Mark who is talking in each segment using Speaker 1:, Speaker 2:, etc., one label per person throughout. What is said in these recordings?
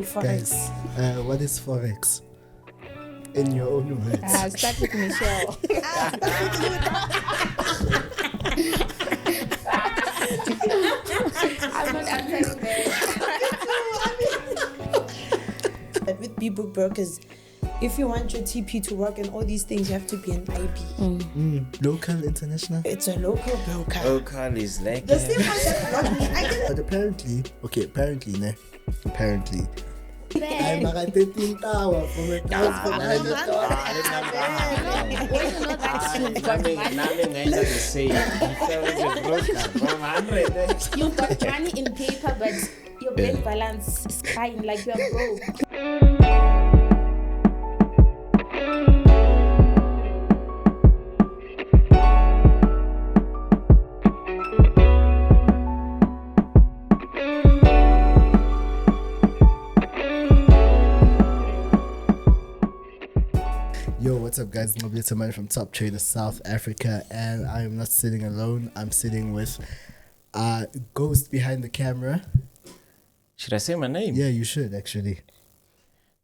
Speaker 1: Forex.
Speaker 2: Guys, what is Forex? In your own words.
Speaker 3: Start with Michelle. I'm not answering that.
Speaker 1: But with B-book brokers, if you want your TP to work and all these things, you have to be an IB.
Speaker 2: Local, international?
Speaker 1: It's a local broker.
Speaker 4: Local is like
Speaker 1: The same concept.
Speaker 2: But apparently, I'm at 13 tower from a house for
Speaker 3: You've got money in paper, but your bank balance is crying like you are broke.
Speaker 2: Yo, what's up guys? Nqobile Tembane from Top Traders South Africa, and I am not sitting alone. I'm sitting with ghost behind the camera.
Speaker 4: Should I say my name?
Speaker 2: Yeah, you should actually.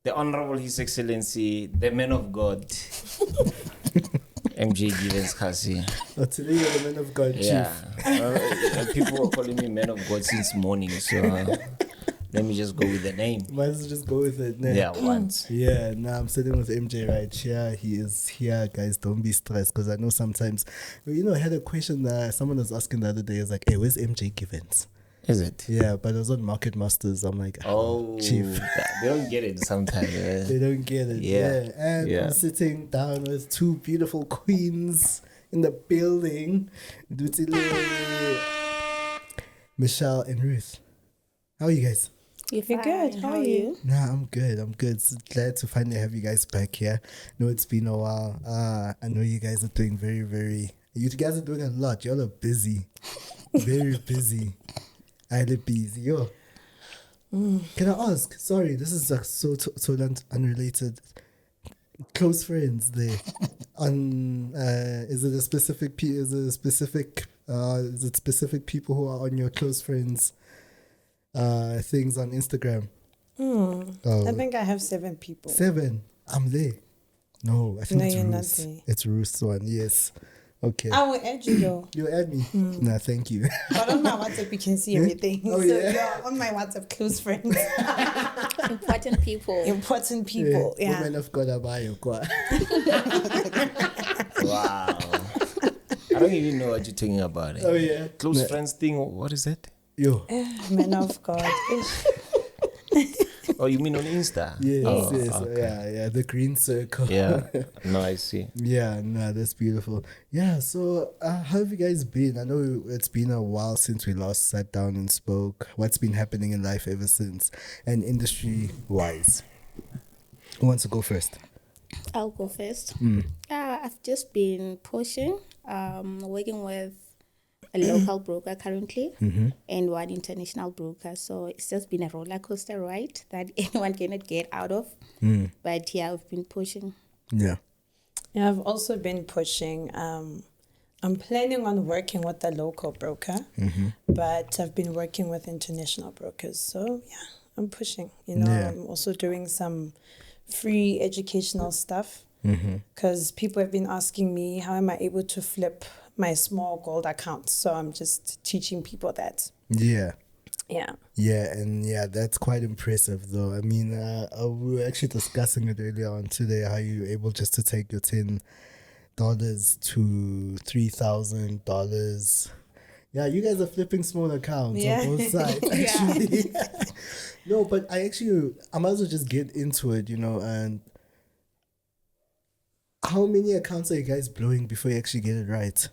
Speaker 4: The Honorable His Excellency, the Man of God, MJ Givens Kgasi.
Speaker 2: Oh, today you're the man of God,
Speaker 4: Yeah.
Speaker 2: chief.
Speaker 4: People were calling me Man of God since morning, so let me just go with the name.
Speaker 2: Might as well just go with it now.
Speaker 4: Yeah, once.
Speaker 2: Yeah, now I'm sitting with MJ right here. He is here, guys. Don't be stressed, because I know sometimes, I had a question that someone was asking the other day. It's like, hey, where's MJ Givens?
Speaker 4: Is it?
Speaker 2: Yeah, but it was on Market Masters. I'm like,
Speaker 4: Oh,
Speaker 2: chief.
Speaker 4: They don't get it sometimes.
Speaker 2: They don't get it.
Speaker 4: Yeah.
Speaker 2: And
Speaker 4: Yeah.
Speaker 2: I'm sitting down with two beautiful queens in the building. Dutile, Michelle and Ruth. How are you guys?
Speaker 1: You're good. How are you?
Speaker 2: Nah, I'm good. So glad to finally have you guys back here. No, it's been a while. I know you guys are doing you guys are doing a lot. Y'all are busy. Very busy. I look busy. Yo. Can I ask? Sorry, this is like so unrelated. Close friends there. Is it specific people who are on your close friends things on Instagram?
Speaker 1: I think I have 7 people.
Speaker 2: 7. I'm there. No, I think
Speaker 1: No,
Speaker 2: it's
Speaker 1: you're not
Speaker 2: Ruth.
Speaker 1: there.
Speaker 2: It's Ruth's one. Yes. Okay.
Speaker 1: I will add you though.
Speaker 2: You add me. Nah, thank you.
Speaker 1: But on my WhatsApp, you can see everything.
Speaker 2: Oh,
Speaker 1: so
Speaker 2: yeah.
Speaker 1: you're on my WhatsApp close friends.
Speaker 3: Important people.
Speaker 1: Important people. Yeah.
Speaker 2: Women of God, abayo kwa.
Speaker 4: Wow. I don't even know what you're talking about.
Speaker 2: Oh yeah.
Speaker 4: Close
Speaker 2: Nah,
Speaker 4: friends thing, what is that?
Speaker 2: Yo.
Speaker 1: Man of God.
Speaker 4: Oh, you mean on Insta?
Speaker 2: Yes,
Speaker 4: Oh,
Speaker 2: yes.
Speaker 4: okay.
Speaker 2: Yeah. The green circle.
Speaker 4: Yeah. No, I see.
Speaker 2: Yeah, no, that's beautiful. Yeah, so how have you guys been? I know it's been a while since we last sat down and spoke. What's been happening in life ever since? And industry-wise? Who wants to go first?
Speaker 3: I'll go first. I've just been pushing, working with a local broker currently and one international broker. So it's just been a roller coaster ride that anyone cannot get out of. But yeah, I've been pushing.
Speaker 2: Yeah.
Speaker 1: Yeah, I've also been pushing. I'm planning on working with a local broker, but I've been working with international brokers. So yeah, I'm pushing.
Speaker 2: Yeah.
Speaker 1: I'm also doing some free educational stuff because people have been asking me, how am I able to flip my small gold accounts? So I'm just teaching people that.
Speaker 2: Yeah.
Speaker 1: Yeah.
Speaker 2: Yeah, and yeah, that's quite impressive though. I mean, we were actually discussing it earlier on today, how you're able just to take your $10 to $3,000. Yeah, you guys are flipping small accounts on both sides, actually. No, but I might as well just get into it, and how many accounts are you guys blowing before you actually get it right?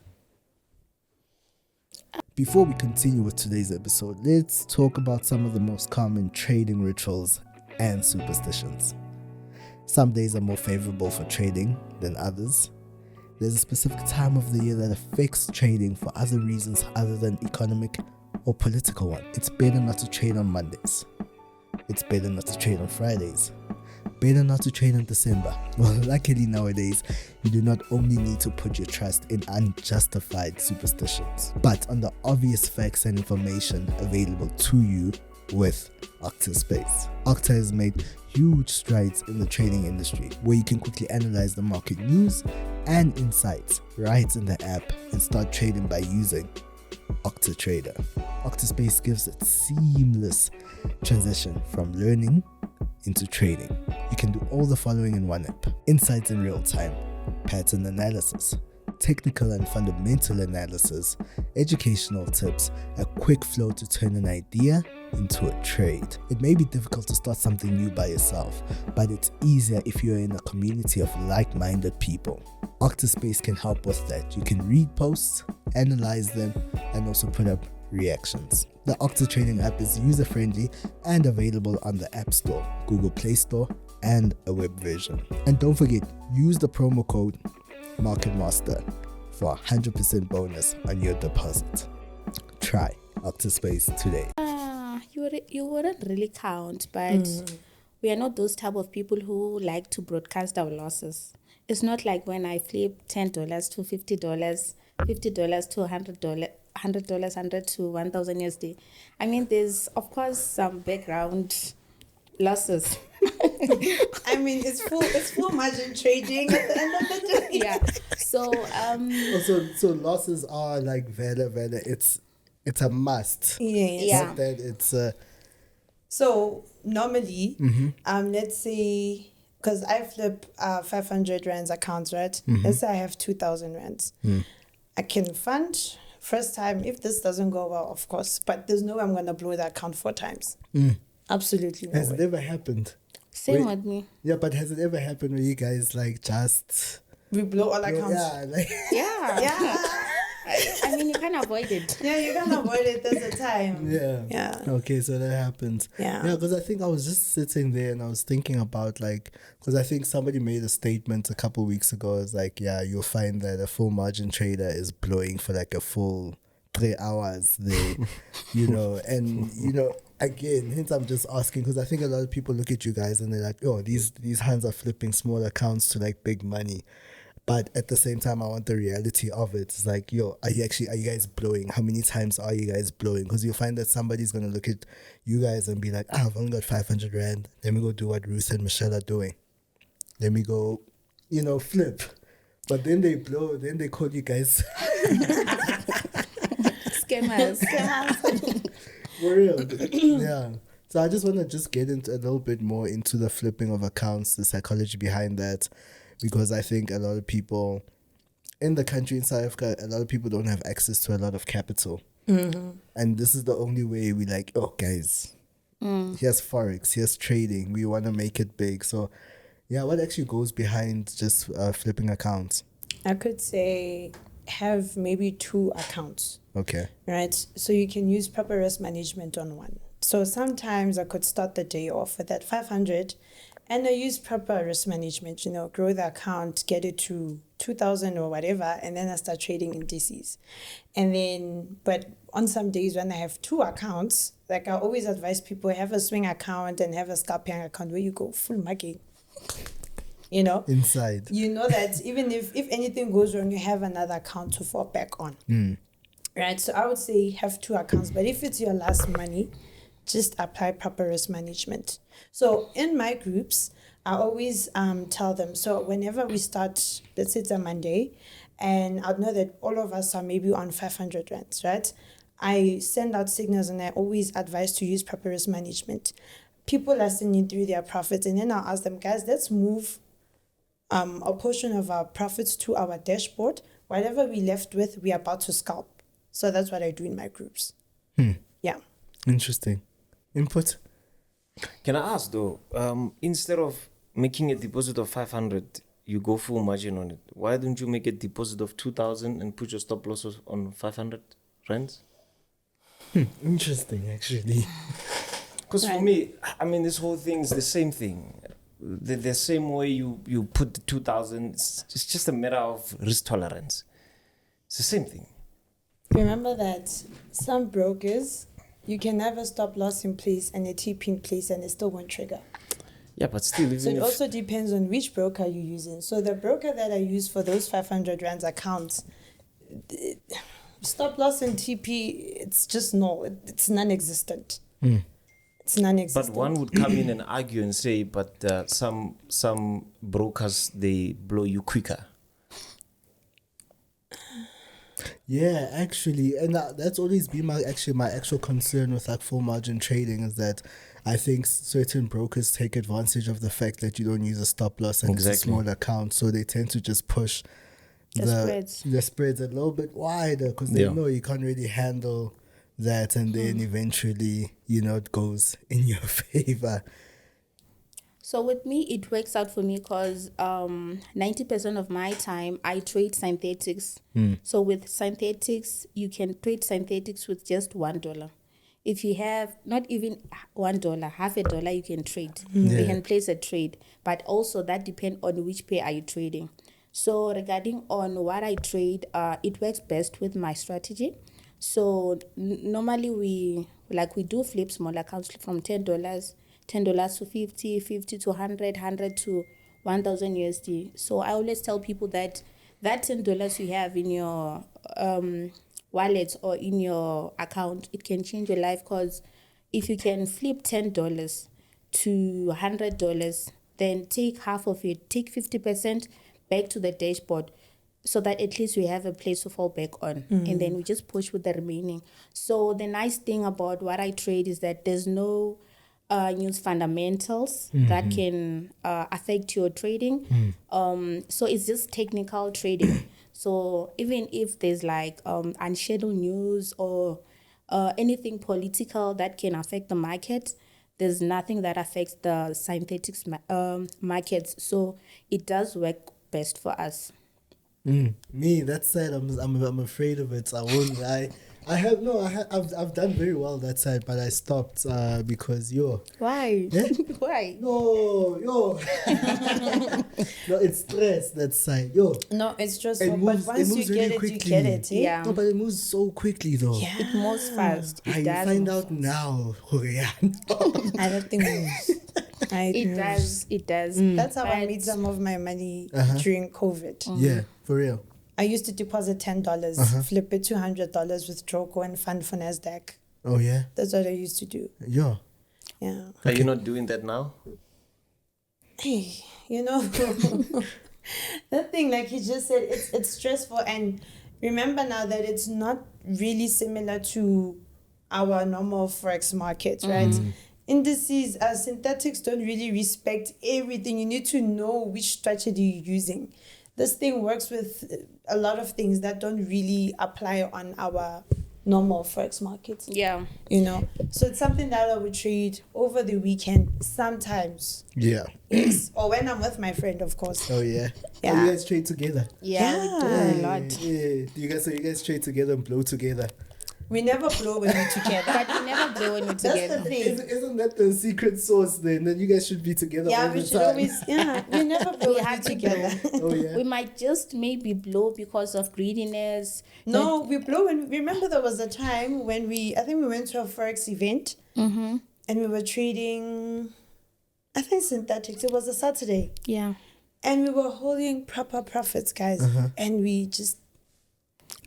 Speaker 2: Before we continue with today's episode, let's talk about some of the most common trading rituals and superstitions. Some days are more favorable for trading than others. There's a specific time of the year that affects trading for other reasons other than economic or political one. It's better not to trade on Mondays. It's better not to trade on Fridays. Better not to trade in December. Well, luckily nowadays, you do not only need to put your trust in unjustified superstitions, but on the obvious facts and information available to you with Octa Space. Octa has made huge strides in the trading industry, where you can quickly analyze the market news and insights right in the app and start trading by using Octa Trader. Octa Space gives a seamless transition from learning into trading. You can do all the following in one app: insights in real time, pattern analysis, technical and fundamental analysis, educational tips, a quick flow to turn an idea into a trade. It may be difficult to start something new by yourself, but it's easier if you're in a community of like-minded people. Octa Space can help with that. You can read posts, analyze them, and also put up reactions. The Octa Trading app is user-friendly and available on the App Store, Google Play Store, and a web version. And don't forget, use the promo code MarketMaster for a 100% bonus on your deposit. Try Octa Space today.
Speaker 3: You wouldn't really count, but we are not those type of people who like to broadcast our losses. It's not like when I flip $10 to $50, $50 to $100, $100 to 1,000 USD. I mean, there's of course some background losses.
Speaker 1: I mean, it's full margin trading at the end of the day.
Speaker 3: Yeah. So
Speaker 2: So losses are like vele. It's a must.
Speaker 1: Yes.
Speaker 3: Yeah.
Speaker 2: Not that it's
Speaker 1: So normally, let's say, because I flip 500 rands accounts, right? Let's say I have 2,000 rands. I can fund first time. If this doesn't go well, of course, but there's no way I'm gonna blow the account 4 times. Absolutely no
Speaker 2: has
Speaker 1: way.
Speaker 2: it ever happened?
Speaker 3: same
Speaker 2: Wait.
Speaker 3: with me.
Speaker 2: Yeah, but has it ever happened where you guys like just
Speaker 1: We blow all accounts.
Speaker 2: yeah, like
Speaker 3: Yeah.
Speaker 1: Yeah.
Speaker 3: I mean, you can't avoid it.
Speaker 1: Yeah, you can avoid it. There's a time.
Speaker 2: yeah.
Speaker 1: Yeah.
Speaker 2: Okay, so that happens.
Speaker 1: Yeah.
Speaker 2: Yeah, because I think I was just sitting there and I was thinking about because I think somebody made a statement a couple weeks ago. It's like, yeah, you'll find that a full margin trader is blowing for like a full 3 hours there, and again, hence I'm just asking because I think a lot of people look at you guys and they're like, oh, these hands are flipping small accounts to like big money. But at the same time, I want the reality of it. It's like, yo, are you guys blowing? How many times are you guys blowing? Because you'll find that somebody's going to look at you guys and be like, I've only got 500 rand. Let me go do what Ruth and Michelle are doing. Let me go, flip. But then they blow, then they call you guys.
Speaker 3: Scammers.
Speaker 2: For real. Yeah. So I just want to get into a little bit more into the flipping of accounts, the psychology behind that. Because I think a lot of people in the country, in South Africa, a lot of people don't have access to a lot of capital. And this is the only way we like, oh, guys, here's Forex, here's trading. We want to make it big. So, yeah, what actually goes behind just flipping accounts?
Speaker 1: I could say have maybe 2 accounts.
Speaker 2: Okay.
Speaker 1: Right? So you can use proper risk management on one. So sometimes I could start the day off with that 500 and I use proper risk management, grow the account, get it to 2,000 or whatever, and then I start trading indices. And then, but on some days when I have 2 accounts, like I always advise people, have a swing account and have a scalping account where you go full market.
Speaker 2: Inside.
Speaker 1: You know that even if anything goes wrong, you have another account to fall back on. Right? So I would say have 2 accounts, but if it's your last money, just apply proper risk management. So in my groups, I always tell them, so whenever we start, let's say it's a Monday, and I know that all of us are maybe on 500 rands, right? I send out signals and I always advise to use proper risk management. People are sending through their profits, and then I'll ask them, guys, let's move a portion of our profits to our dashboard. Whatever we left with, we are about to scalp. So that's what I do in my groups. Yeah.
Speaker 2: Interesting. Input?
Speaker 4: Can I ask though, instead of making a deposit of 500, you go full margin on it. Why don't you make a deposit of 2,000 and put your stop losses on 500 rands?
Speaker 2: Interesting, actually.
Speaker 4: Because for me, I mean, this whole thing is the same thing. The same way you put the 2,000, it's just a matter of risk tolerance. It's the same thing.
Speaker 1: Remember that some brokers, you can have a stop loss in place and a TP in place and it still won't trigger.
Speaker 4: Yeah, but still, even
Speaker 1: So it
Speaker 4: if
Speaker 1: also depends on which broker you're using. So the broker that I use for those 500 rands accounts, stop loss and TP, it's just it's non-existent. It's non-existent.
Speaker 4: But one would come in and argue and say, but some brokers, they blow you quicker.
Speaker 2: Yeah, actually, and that's always been my actual concern with like full margin trading is that I think certain brokers take advantage of the fact that you don't use a stop loss and it's a small account, so they tend to just push the spreads a little bit wider because they know you can't really handle that, and then eventually, it goes in your favor.
Speaker 3: So with me, it works out for me because 90% of my time I trade synthetics. So with synthetics, you can trade synthetics with just $1. If you have not even $1, half a dollar, you can trade. You can place a trade, but also that depends on which pair are you trading. So regarding on what I trade, it works best with my strategy. So normally we do flip small accounts from $10 to 50, 50 to 100, 100 to 1,000 USD. So I always tell people that $10 you have in your wallet or in your account, it can change your life, because if you can flip $10 to $100, then take half of it, take 50% back to the dashboard, so that at least we have a place to fall back on, and then we just push with the remaining. So the nice thing about what I trade is that there's no news fundamentals that can affect your trading. So it's just technical trading. So even if there's like unscheduled news or anything political that can affect the market, there's nothing that affects the synthetics markets. So it does work best for us.
Speaker 2: Me, that side, I'm afraid of it. I won't lie. I've done very well that side, but I stopped because
Speaker 3: Why?
Speaker 2: Yeah?
Speaker 3: Why?
Speaker 2: No, it's stress that side,
Speaker 1: No, it's stressful. But once you get it, you get it.
Speaker 3: Yeah.
Speaker 2: No, but it moves so quickly though.
Speaker 1: Yeah.
Speaker 3: It moves fast.
Speaker 2: You find out now.
Speaker 1: I don't think moves.
Speaker 3: It does.
Speaker 1: That's how I made some of my money during COVID.
Speaker 2: Yeah, for real.
Speaker 1: I used to deposit $10, flip it $200, withdraw, go and fund for NASDAQ.
Speaker 2: Oh yeah.
Speaker 1: That's what I used to do.
Speaker 2: Yeah.
Speaker 1: Yeah.
Speaker 4: Are you not doing that now?
Speaker 1: Hey, the thing, like you just said, it's stressful. And remember now that it's not really similar to our normal Forex markets, right? Indices, synthetics don't really respect everything. You need to know which strategy you're using. This thing works with a lot of things that don't really apply on our normal Forex markets.
Speaker 3: Yeah.
Speaker 1: So it's something that I would trade over the weekend sometimes.
Speaker 2: Yeah.
Speaker 1: Yes. Or when I'm with my friend, of course.
Speaker 2: Oh yeah.
Speaker 1: Yeah.
Speaker 2: Oh, you guys trade together?
Speaker 3: Yeah, we do a lot.
Speaker 2: Yeah. You guys trade together and blow together?
Speaker 1: We never blow when we're together.
Speaker 3: But we never blow when we're together.
Speaker 1: That's the thing.
Speaker 2: Isn't that the secret sauce then? Then you guys should be together all the
Speaker 1: we should
Speaker 2: time.
Speaker 1: always, we never blow
Speaker 3: We
Speaker 1: when
Speaker 3: have
Speaker 1: we're
Speaker 3: to
Speaker 1: together.
Speaker 2: Oh yeah.
Speaker 3: We might just maybe blow because of greediness.
Speaker 1: No, we blow when, remember there was a time when I think we went to a Forex event and we were trading, I think synthetics. It was a Saturday.
Speaker 3: Yeah.
Speaker 1: And we were holding proper profits, guys. And we just,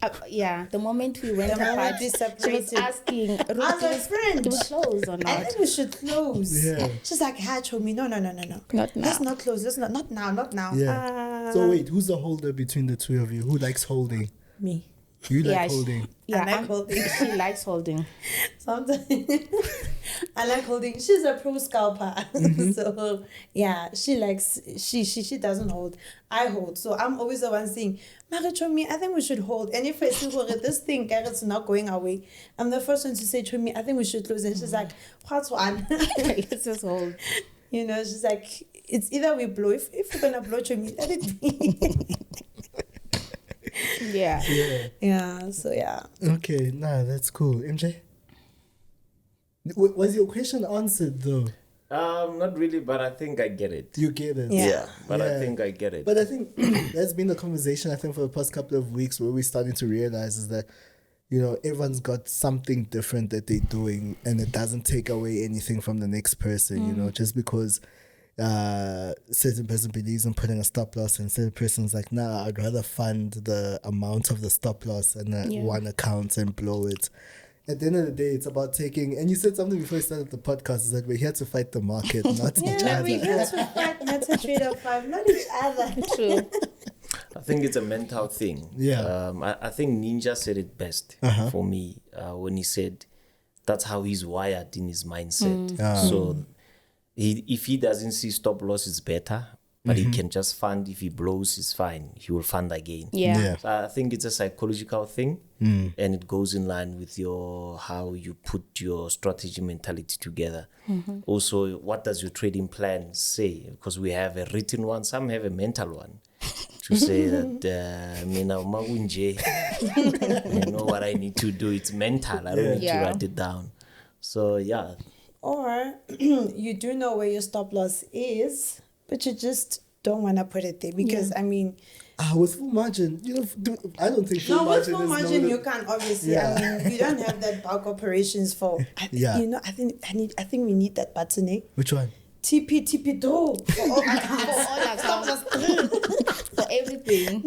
Speaker 3: The moment we went apart,
Speaker 1: we
Speaker 3: she was
Speaker 1: separated.
Speaker 3: asking,
Speaker 1: I was like, friend,
Speaker 3: do we close or
Speaker 1: I
Speaker 3: not?
Speaker 1: think we should close.
Speaker 2: Yeah.
Speaker 1: She's like, hi, Chomi. No.
Speaker 3: Not now.
Speaker 1: Let's not close. Let's not now.
Speaker 2: Yeah. So wait, who's the holder between the two of you? Who likes holding?
Speaker 1: Me.
Speaker 2: You like
Speaker 3: Yeah,
Speaker 2: holding?
Speaker 3: Yeah,
Speaker 1: I like holding.
Speaker 3: She likes holding.
Speaker 1: Sometimes I like holding. She's a pro scalper. So yeah, she likes she doesn't hold. I hold. So I'm always the one saying, Chomi, I think we should hold. And if I see this thing it's not going away, I'm the first one to say, Chomi, I think we should close. And she's like, what's one?
Speaker 3: Let's just hold.
Speaker 1: She's like, it's either we blow. If we're gonna blow, Chomi, let it be.
Speaker 3: Yeah.
Speaker 1: Yeah. So yeah.
Speaker 2: Okay, that's cool. MJ? Was your question answered though?
Speaker 4: Not really, but I think I get it.
Speaker 2: You get it?
Speaker 1: Yeah.
Speaker 4: But I think I get it.
Speaker 2: But I think that's been the conversation, I think, for the past couple of weeks where we're starting to realize is that, everyone's got something different that they're doing and it doesn't take away anything from the next person, just because certain person believes in putting a stop loss and certain person's like, nah, I'd rather fund the amount of the stop loss in one account and blow it. at the end of the day, it's about taking. And you said something before you started the podcast, is that we're here to fight the market, not each
Speaker 1: Yeah,
Speaker 2: other.
Speaker 1: we get to fight MetaTrader 5, not each other.
Speaker 3: True.
Speaker 4: I think it's a mental thing.
Speaker 2: Yeah.
Speaker 4: I think Ninja said it best for me when he said that's how he's wired in his mindset. So if he doesn't see stop loss, it's better. But he can just fund. If he blows, it's fine. He will fund again.
Speaker 3: Yeah.
Speaker 4: So I think it's a psychological thing, and it goes in line with how you put your strategy mentality together. Also, what does your trading plan say? Because we have a written one, some have a mental one. To say that I know what I need to do. It's mental. I don't need to write it down. So yeah.
Speaker 1: Or you do know where your stop loss is, but you just don't want to put it there because I mean,
Speaker 2: with full margin, I don't think full
Speaker 1: no, with
Speaker 2: margin
Speaker 1: full
Speaker 2: is
Speaker 1: margin you can't obviously. I mean, you don't have that bulk operations for. You know, I think we need that button.
Speaker 2: Which one?
Speaker 1: TP draw for all accounts.
Speaker 3: For everything.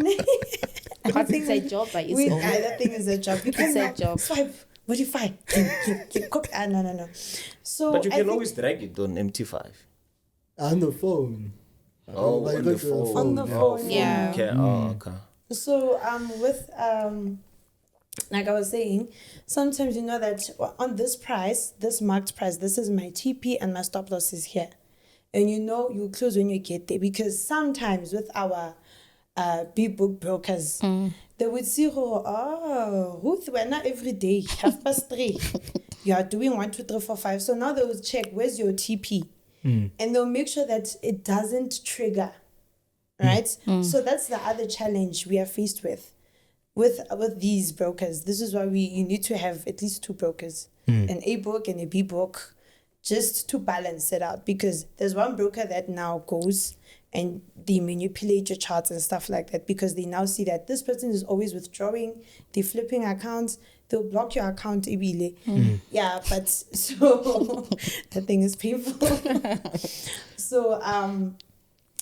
Speaker 3: I think it's a job by its own.
Speaker 1: That thing is a job. You
Speaker 3: It's a job.
Speaker 1: Swipe. Modify. No. So,
Speaker 4: But you can always drag it on MT5.
Speaker 2: On the phone.
Speaker 4: Oh,
Speaker 2: Like,
Speaker 4: on the
Speaker 2: go to a
Speaker 4: phone.
Speaker 1: On the phone, yeah.
Speaker 4: Okay. Oh, okay.
Speaker 1: So with like I was saying, sometimes you know that on this price, this marked price, this is my TP and my stop loss is here. And you know you close when you get there, because sometimes with our big book brokers, they would see, Ruth, we're not every day, 3:30. You are doing 1, 2, 3, 4, 5. So now they will check, where's your TP? And they'll make sure that it doesn't trigger, right? So that's the other challenge we are faced with these brokers. This is why you need to have at least 2 brokers, an A book and a B book, just to balance it out, because there's one broker that now goes and they manipulate your charts and stuff like that, because they now see that this person is always withdrawing, they're flipping accounts, they'll block your account, Ibile. Yeah, but so that thing is painful. So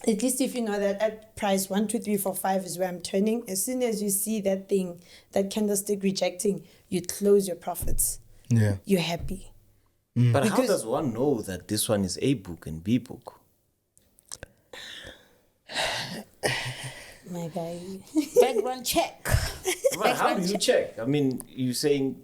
Speaker 1: at least if you know that at price 1, 2, 3, 4, 5 is where I'm turning, as soon as you see that thing, that candlestick rejecting, you close your profits.
Speaker 2: Yeah.
Speaker 1: You're happy.
Speaker 4: But how does one know that this one is A book and B book?
Speaker 1: My guy.
Speaker 3: Background check.
Speaker 4: But how do you check? I mean, you're saying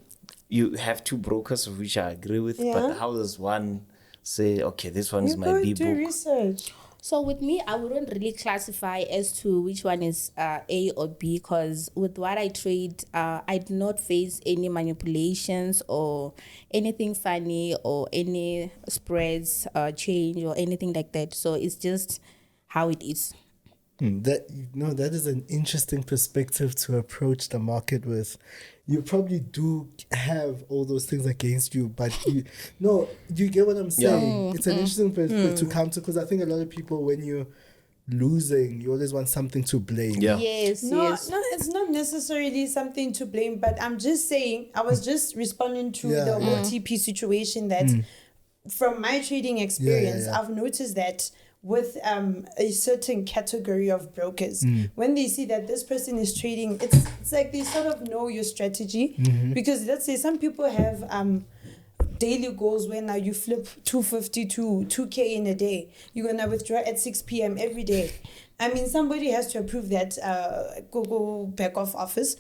Speaker 4: you have 2 brokers, of which I agree with, but how does one say, okay, this one is my B
Speaker 1: do
Speaker 4: book?
Speaker 1: research.
Speaker 3: So with me, I wouldn't really classify as to which one is A or B, because with what I trade, I do not face any manipulations or anything funny or any spreads change or anything like that. So it's just how it is.
Speaker 2: That is an interesting perspective to approach the market with. You probably do have all those things against you, but you get what I'm saying. It's an interesting perspective to counter, because I think a lot of people, when you're losing, you always want something to blame.
Speaker 4: Yeah.
Speaker 3: Yes,
Speaker 1: No,
Speaker 3: yes.
Speaker 1: it's not necessarily something to blame, but I'm just saying, I was just responding to the whole TP situation that from my trading experience, I've noticed that with a certain category of brokers, when they see that this person is trading, it's like they sort of know your strategy, because let's say some people have daily goals where now you flip 250 to 2K in a day. You're gonna withdraw at 6 p.m. every day. I mean, somebody has to approve that go back off office.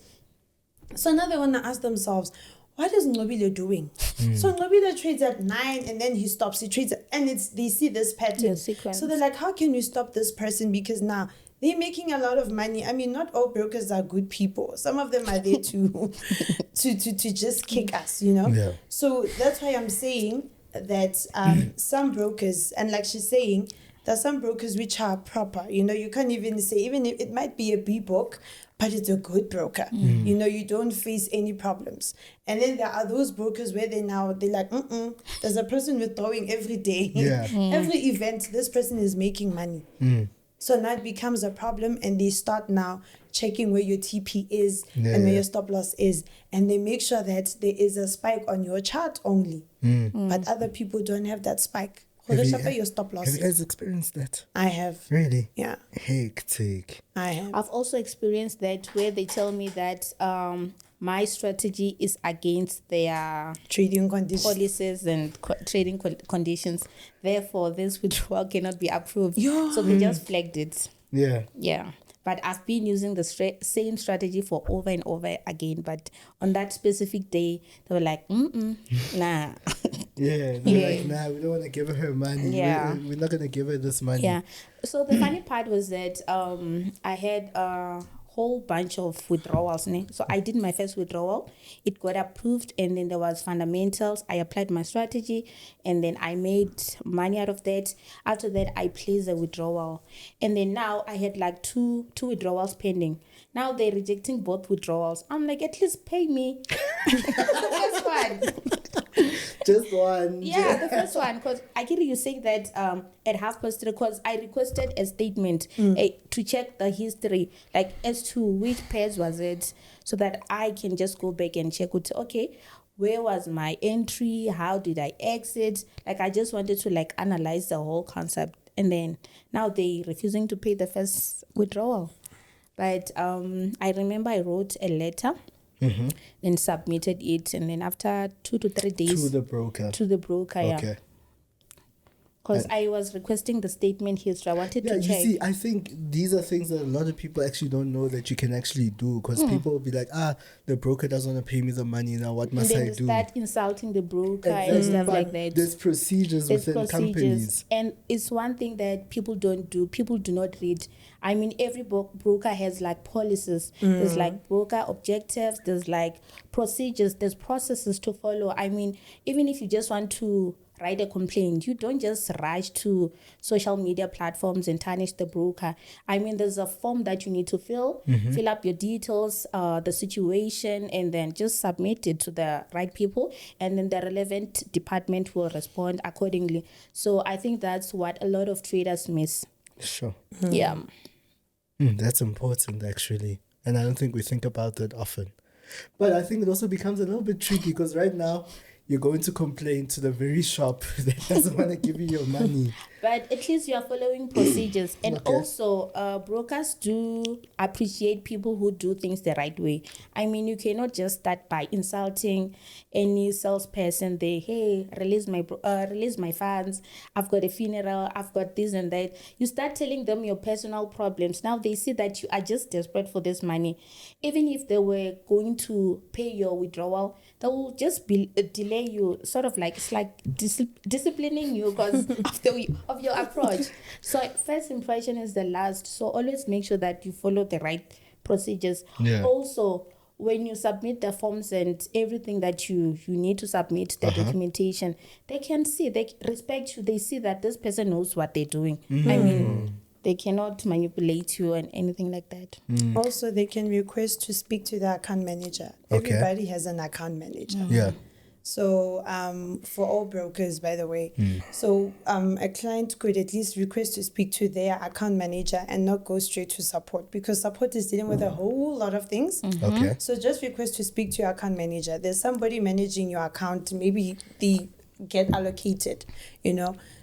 Speaker 1: So now they want to ask themselves, what is Nqobile doing? So Nqobile trades at 9 and then he stops. He trades and they see this pattern.
Speaker 3: Sequence.
Speaker 1: So they're like, how can you stop this person? Because now they're making a lot of money. I mean, not all brokers are good people. Some of them are there to just kick us, you know?
Speaker 2: Yeah.
Speaker 1: So that's why I'm saying that some brokers, and like she's saying, there's some brokers which are proper. You know, you can't even say, even if it might be a B book, but it's a good broker. You know, you don't face any problems. And then there are those brokers where they're like, there's a person withdrawing every day.
Speaker 2: Yeah.
Speaker 1: Every event, this person is making money. So now it becomes a problem, and they start now checking where your TP is and where your stop loss is. And they make sure that there is a spike on your chart only. But other people don't have that spike. Your stop loss.
Speaker 2: Have you guys experienced that?
Speaker 1: I have.
Speaker 2: Really?
Speaker 1: Yeah.
Speaker 2: Hectic.
Speaker 1: I have.
Speaker 3: I've also experienced that where they tell me that my strategy is against their
Speaker 1: Trading conditions.
Speaker 3: policies and trading conditions. Therefore, this withdrawal cannot be approved. So they just flagged it.
Speaker 2: Yeah.
Speaker 3: Yeah. But I've been using the same strategy for over and over again. But on that specific day, they were like, nah.
Speaker 2: Yeah. They're like, nah, we don't want to give her money.
Speaker 3: Yeah.
Speaker 2: We're not going to give her this money.
Speaker 3: Yeah. So the funny part was that I had a whole bunch of withdrawals. So I did my first withdrawal. It got approved, and then there was fundamentals. I applied my strategy, and then I made money out of that. After that, I placed a withdrawal. And then now I had like two withdrawals pending. Now they're rejecting both withdrawals. I'm like, at least pay me. That's one.
Speaker 2: Just one.
Speaker 3: Yeah, the first one, because I hear you say that at 3:30, because I requested a statement to check the history, like as to which pairs was it, so that I can just go back and check it. Okay, where was my entry? How did I exit? Like, I just wanted to like analyze the whole concept. And then now they refusing to pay the first withdrawal. But I remember I wrote a letter. And submitted it, and then after 2 to 3 days
Speaker 2: To the broker.
Speaker 3: yeah,
Speaker 2: Okay.
Speaker 3: because I was requesting the statement history. I wanted
Speaker 2: Yeah,
Speaker 3: to
Speaker 2: you
Speaker 3: check.
Speaker 2: see, I think these are things that a lot of people actually don't know that you can actually do, because people will be like, the broker doesn't want to pay me the money now, what
Speaker 3: And
Speaker 2: must
Speaker 3: then
Speaker 2: I
Speaker 3: they
Speaker 2: do?
Speaker 3: start insulting the broker
Speaker 2: Exactly.
Speaker 3: and stuff
Speaker 2: But
Speaker 3: like that.
Speaker 2: There's procedures
Speaker 3: There's
Speaker 2: within companies.
Speaker 3: And it's one thing that people don't do. People do not read. I mean, every broker has like policies. There's like broker objectives. There's like procedures. There's processes to follow. I mean, even if you just want to write a complaint, you don't just rush to social media platforms and tarnish the broker. I mean, there's a form that you need to fill up your details, the situation, and then just submit it to the right people, and then the relevant department will respond accordingly. So I think that's what a lot of traders miss.
Speaker 2: Sure.
Speaker 3: Yeah.
Speaker 2: That's important, actually. And I don't think we think about that often. But I think it also becomes a little bit tricky, because right now you're going to complain to the very shop that doesn't want to give you your money.
Speaker 3: But at least you are following procedures. And
Speaker 2: Okay.
Speaker 3: also, brokers do appreciate people who do things the right way. I mean, you cannot just start by insulting any salesperson. Hey, release my funds. I've got a funeral. I've got this and that. You start telling them your personal problems. Now they see that you are just desperate for this money. Even if they were going to pay your withdrawal, they will just delay you, sort of like, it's like disciplining you because of your approach. So first impression is the last. So always make sure that you follow the right procedures.
Speaker 2: Yeah.
Speaker 3: Also, when you submit the forms and everything that you need to submit, the documentation, they can see, they respect you, they see that this person knows what they're doing. I mean, they cannot manipulate you and anything like that.
Speaker 1: Also, they can request to speak to the account manager.
Speaker 2: Okay.
Speaker 1: Everybody has an account manager.
Speaker 2: Yeah.
Speaker 1: So for all brokers, by the way, so a client could at least request to speak to their account manager and not go straight to support, because support is dealing with a whole lot of things.
Speaker 2: Okay.
Speaker 1: So just request to speak to your account manager. There's somebody managing your account. Maybe they get allocated,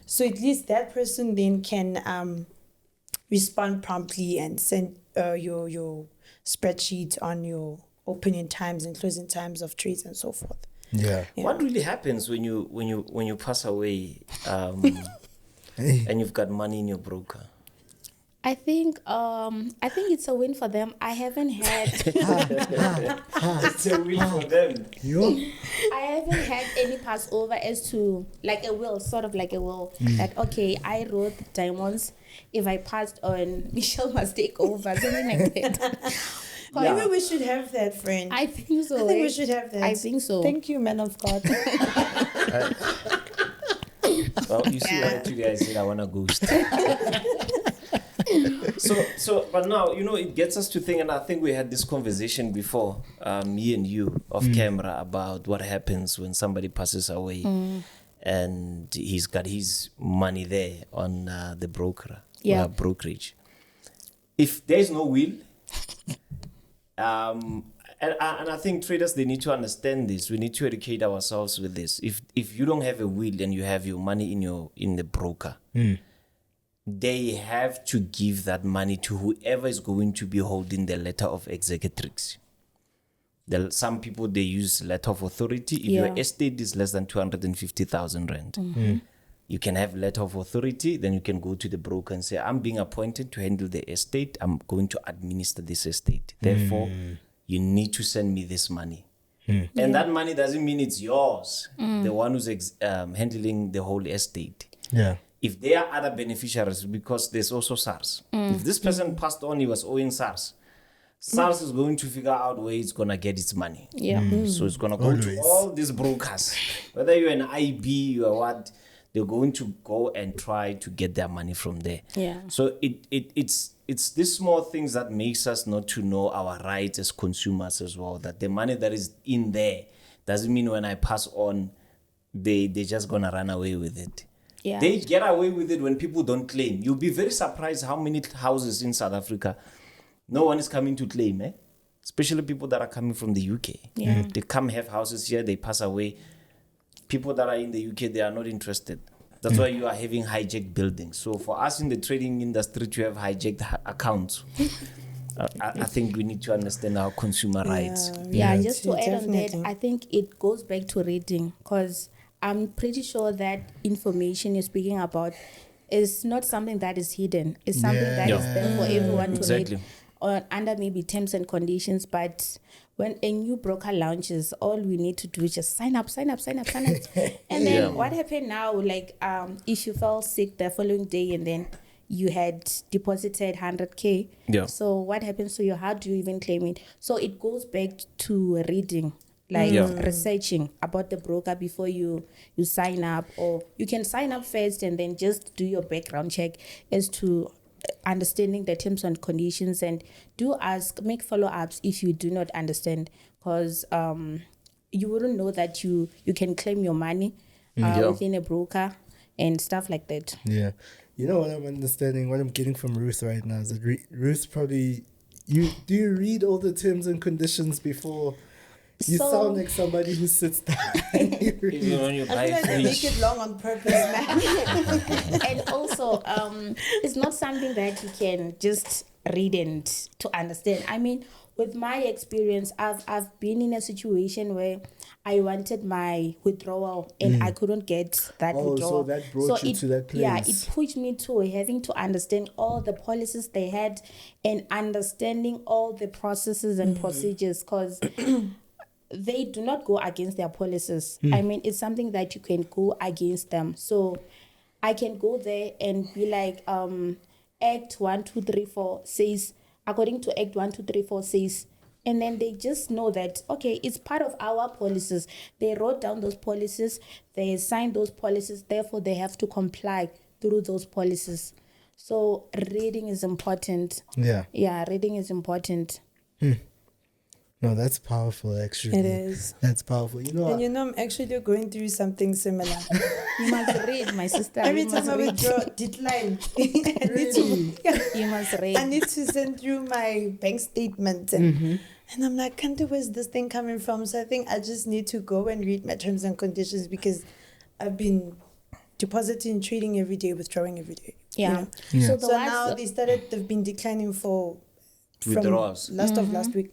Speaker 1: So at least that person then can respond promptly and send your spreadsheet on your opening times and closing times of trades and so forth.
Speaker 2: Yeah.
Speaker 4: What really happens when you pass away and you've got money in your broker?
Speaker 3: I think it's a win for them. I haven't had
Speaker 4: It's a win for them.
Speaker 3: I haven't had any passover as to like a will, sort of like a will. Like, okay, I wrote diamonds. If I passed on, Michelle must take over, something like that.
Speaker 1: Maybe we should have that, friend.
Speaker 3: I think so.
Speaker 1: I think we should have that.
Speaker 3: I think so.
Speaker 1: Thank you, man of God.
Speaker 4: Well, you see what you guys said, I want a ghost. But now, it gets us to think, and I think we had this conversation before, me and you, off camera, about what happens when somebody passes away and he's got his money there on the broker, brokerage. If there's no will, and I think traders, they need to understand this. We need to educate ourselves with this. If you don't have a will and you have your money in the broker, they have to give that money to whoever is going to be holding the letter of executrix. Some people, they use letter of authority. If
Speaker 3: Yeah.
Speaker 4: your estate is less than 250,000 rand, you can have letter of authority. Then you can go to the broker and say, I'm being appointed to handle the estate. I'm going to administer this estate. Therefore, you need to send me this money. And that money doesn't mean it's yours, the one who's handling the whole estate.
Speaker 2: Yeah.
Speaker 4: If there are other beneficiaries, because there's also SARS. If this person passed on, he was owing SARS. SARS is going to figure out where it's going to get its money.
Speaker 3: Yeah.
Speaker 4: So it's going to go to all these brokers. Whether you're an IB or what, they're going to go and try to get their money from there.
Speaker 3: Yeah.
Speaker 4: So it's these small things that makes us not to know our rights as consumers as well. That the money that is in there doesn't mean when I pass on, they're just going to run away with it.
Speaker 3: Yeah.
Speaker 4: They get away with it when people don't claim. You'll be very surprised how many houses in South Africa no one is coming to claim, especially people that are coming from the UK.
Speaker 3: Yeah.
Speaker 4: They come have houses here, they pass away. People that are in the UK, they are not interested. That's why you are having hijacked buildings. So for us in the trading industry to have hijacked accounts, I think we need to understand our consumer rights.
Speaker 3: Yeah, just to add on that,
Speaker 1: Definitely.
Speaker 3: I think it goes back to reading, because I'm pretty sure that information you're speaking about is not something that is hidden. It's something that is there for everyone to
Speaker 4: Exactly.
Speaker 3: read or under maybe terms and conditions. But when a new broker launches, all we need to do is just sign up. And then what happened now, like if you fell sick the following day and then you had deposited 100K.
Speaker 4: Yeah.
Speaker 3: So what happens to you? How do you even claim it? So it goes back to reading, like researching about the broker before you sign up, or you can sign up first and then just do your background check as to understanding the terms and conditions, and make follow-ups if you do not understand, because you wouldn't know that you can claim your money within a broker and stuff like that.
Speaker 2: Yeah. You know what I'm understanding, what I'm getting from Ruth right now is that Ruth probably, do you read all the terms and conditions before? You
Speaker 3: So-
Speaker 2: sound like somebody who sits down and you read.
Speaker 4: Even when you
Speaker 1: I
Speaker 4: buy
Speaker 1: feel like they make
Speaker 4: fish,
Speaker 1: it long on purpose, man.
Speaker 3: And also, it's not something that you can just read and to understand. I mean, with my experience, I've been in a situation where I wanted my withdrawal and I couldn't get that withdrawal.
Speaker 2: So that brought you to that place.
Speaker 3: Yeah, it pushed me to having to understand all the policies they had and understanding all the processes and procedures, because they do not go against their policies. I mean, it's something that you can go against them. So I can go there and be like, Act 1, 2, 3, 4 says, according to Act 1, 2, 3, 4 says, and then they just know that, okay, it's part of our policies. They wrote down those policies, they signed those policies, therefore they have to comply through those policies. So reading is important.
Speaker 2: Yeah.
Speaker 3: Yeah, reading is important.
Speaker 2: No, that's powerful, actually.
Speaker 1: It is.
Speaker 2: That's powerful. You know,
Speaker 1: And you know, I'm actually going through something similar.
Speaker 3: You must read, my sister.
Speaker 1: Every
Speaker 3: You must
Speaker 1: time I
Speaker 3: read.
Speaker 1: withdraw, decline. I need to,
Speaker 3: You must read.
Speaker 1: I need to send through my bank statement. And I'm like, Kanti, where's this thing coming from? So I think I just need to go and read my terms and conditions, because I've been depositing, trading every day, withdrawing every day. you
Speaker 3: Yeah.
Speaker 1: know?
Speaker 3: So the
Speaker 1: So
Speaker 3: last,
Speaker 1: now they've been declining from
Speaker 4: withdrawals.
Speaker 1: last week.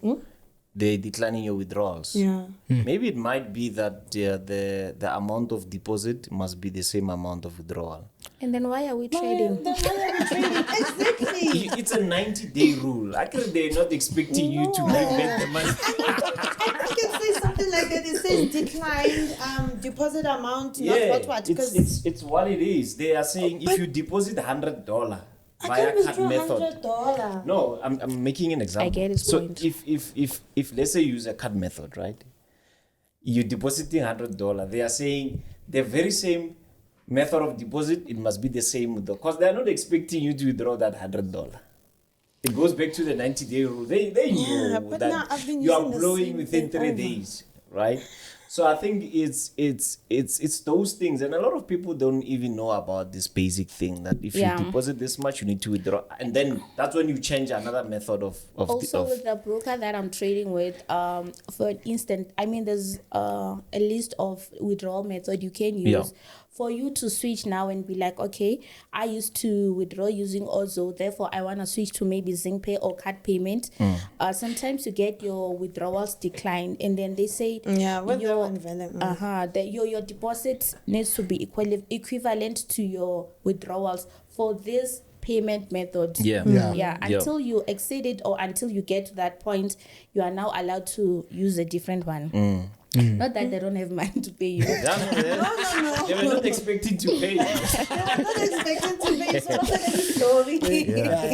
Speaker 4: They're declining your withdrawals.
Speaker 1: Yeah.
Speaker 4: Maybe it might be that the amount of deposit must be the same amount of withdrawal.
Speaker 3: and then why are we trading?
Speaker 1: Exactly.
Speaker 4: It's a 90-day rule. Actually, they're not expecting you to bring back the money.
Speaker 1: I can say something like that. It says declined deposit amount, not what.
Speaker 4: It's what it is. They are saying if you deposit $100 via card method.
Speaker 1: $100.
Speaker 4: No, I'm making an example.
Speaker 3: I get his
Speaker 4: so
Speaker 3: point.
Speaker 4: if let's say you use a card method, right? You're depositing $100. They are saying the very same method of deposit, it must be the same because they're not expecting you to withdraw that $100. It goes back to the 90-day rule. They know
Speaker 1: but now
Speaker 4: that
Speaker 1: I've been
Speaker 4: you are
Speaker 1: using the
Speaker 4: blowing
Speaker 1: same
Speaker 4: within
Speaker 1: thing
Speaker 4: 3
Speaker 1: over.
Speaker 4: days, right? So I think it's those things, and a lot of people don't even know about this basic thing that if
Speaker 3: Yeah.
Speaker 4: you deposit this much, you need to withdraw, and then that's when you change another method of
Speaker 3: Also, with the broker that I'm trading with, for instance, I mean, there's a list of withdrawal method you can use.
Speaker 4: Yeah.
Speaker 3: for you to switch now and be like, okay, I used to withdraw using Ozo, therefore I want to switch to maybe ZingPay or card payment. Sometimes you get your withdrawals declined, and then they say that your deposit needs to be equivalent to your withdrawals for this payment method. Until you exceed it or until you get to that point, you are now allowed to use a different one. Not that they don't have money to pay you.
Speaker 1: No.
Speaker 4: They were not expecting to pay you.
Speaker 1: They were not expecting to pay you. So that's a story.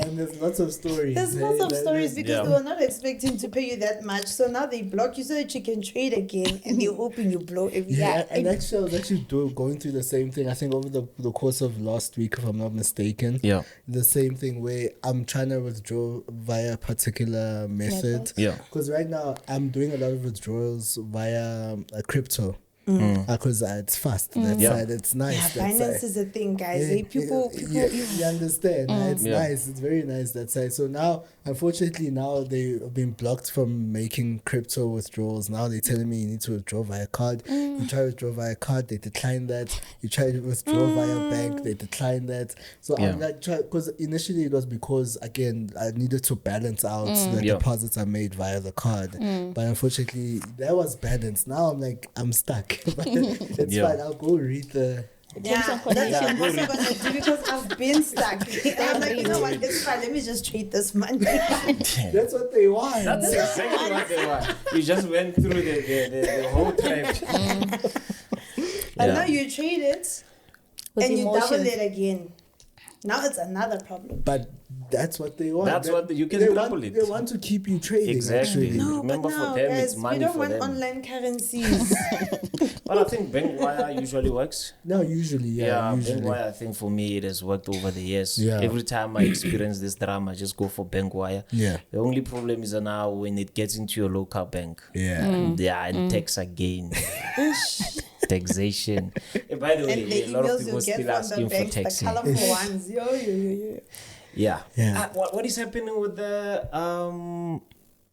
Speaker 2: And there's lots of stories.
Speaker 1: There's lots of stories because they were not expecting to pay you that much. So now they block you so that you can trade again, and they're hoping you blow everything.
Speaker 2: And actually, I was actually going through the same thing. I think over the course of last week, if I'm not mistaken.
Speaker 4: Yeah.
Speaker 2: The same thing where I'm trying to withdraw via a particular method.
Speaker 4: Yeah.
Speaker 2: Because right now I'm doing a lot of withdrawals via a crypto. Because it's fast. That side, it's nice.
Speaker 1: Yeah, finance is a thing, guys. People.
Speaker 2: You understand? It's nice. It's very nice that side. So now, unfortunately, they've been blocked from making crypto withdrawals. Now they're telling me you need to withdraw via card. You try to withdraw via card, they decline that. You try to withdraw via bank, they decline that. So I'm like, because initially it was because again I needed to balance out the deposits I made via the card, but unfortunately that was balanced. Now I'm like I'm stuck. But it's fine. I'll go read the.
Speaker 1: That's what I'm also gonna do because I've been stuck. I'm like, you know what? It's fine. Let me just trade this money.
Speaker 2: That's what they want.
Speaker 4: That's exactly what they want. You just went through the whole trip.
Speaker 1: And now you trade it
Speaker 3: With
Speaker 1: and you
Speaker 3: emotions.
Speaker 1: double it again. Now it's another problem.
Speaker 2: But that's what they want.
Speaker 4: That's what you can double it.
Speaker 2: They want to keep you trading.
Speaker 4: Exactly.
Speaker 2: Actually.
Speaker 1: No,
Speaker 4: Remember,
Speaker 1: but
Speaker 4: for
Speaker 1: now,
Speaker 4: them,
Speaker 1: guys,
Speaker 4: it's money
Speaker 1: we don't
Speaker 4: for
Speaker 1: want
Speaker 4: them.
Speaker 1: online currencies.
Speaker 4: Well, I think bank wire usually works.
Speaker 2: No, usually, usually.
Speaker 4: Bank wire, I think for me it has worked over the years.
Speaker 2: Yeah.
Speaker 4: Every time I experience this drama, I just go for bank wire.
Speaker 2: Yeah.
Speaker 4: The only problem is now when it gets into your local bank.
Speaker 2: Yeah.
Speaker 4: And tax again. Taxation. By the
Speaker 1: And the
Speaker 4: way, a lot of
Speaker 1: emails
Speaker 4: people
Speaker 1: you get
Speaker 4: still
Speaker 1: from the
Speaker 4: asking for
Speaker 1: banks, the
Speaker 4: taxing.
Speaker 1: colorful ones. Yo.
Speaker 4: Yeah.
Speaker 2: Yeah.
Speaker 4: What is happening with the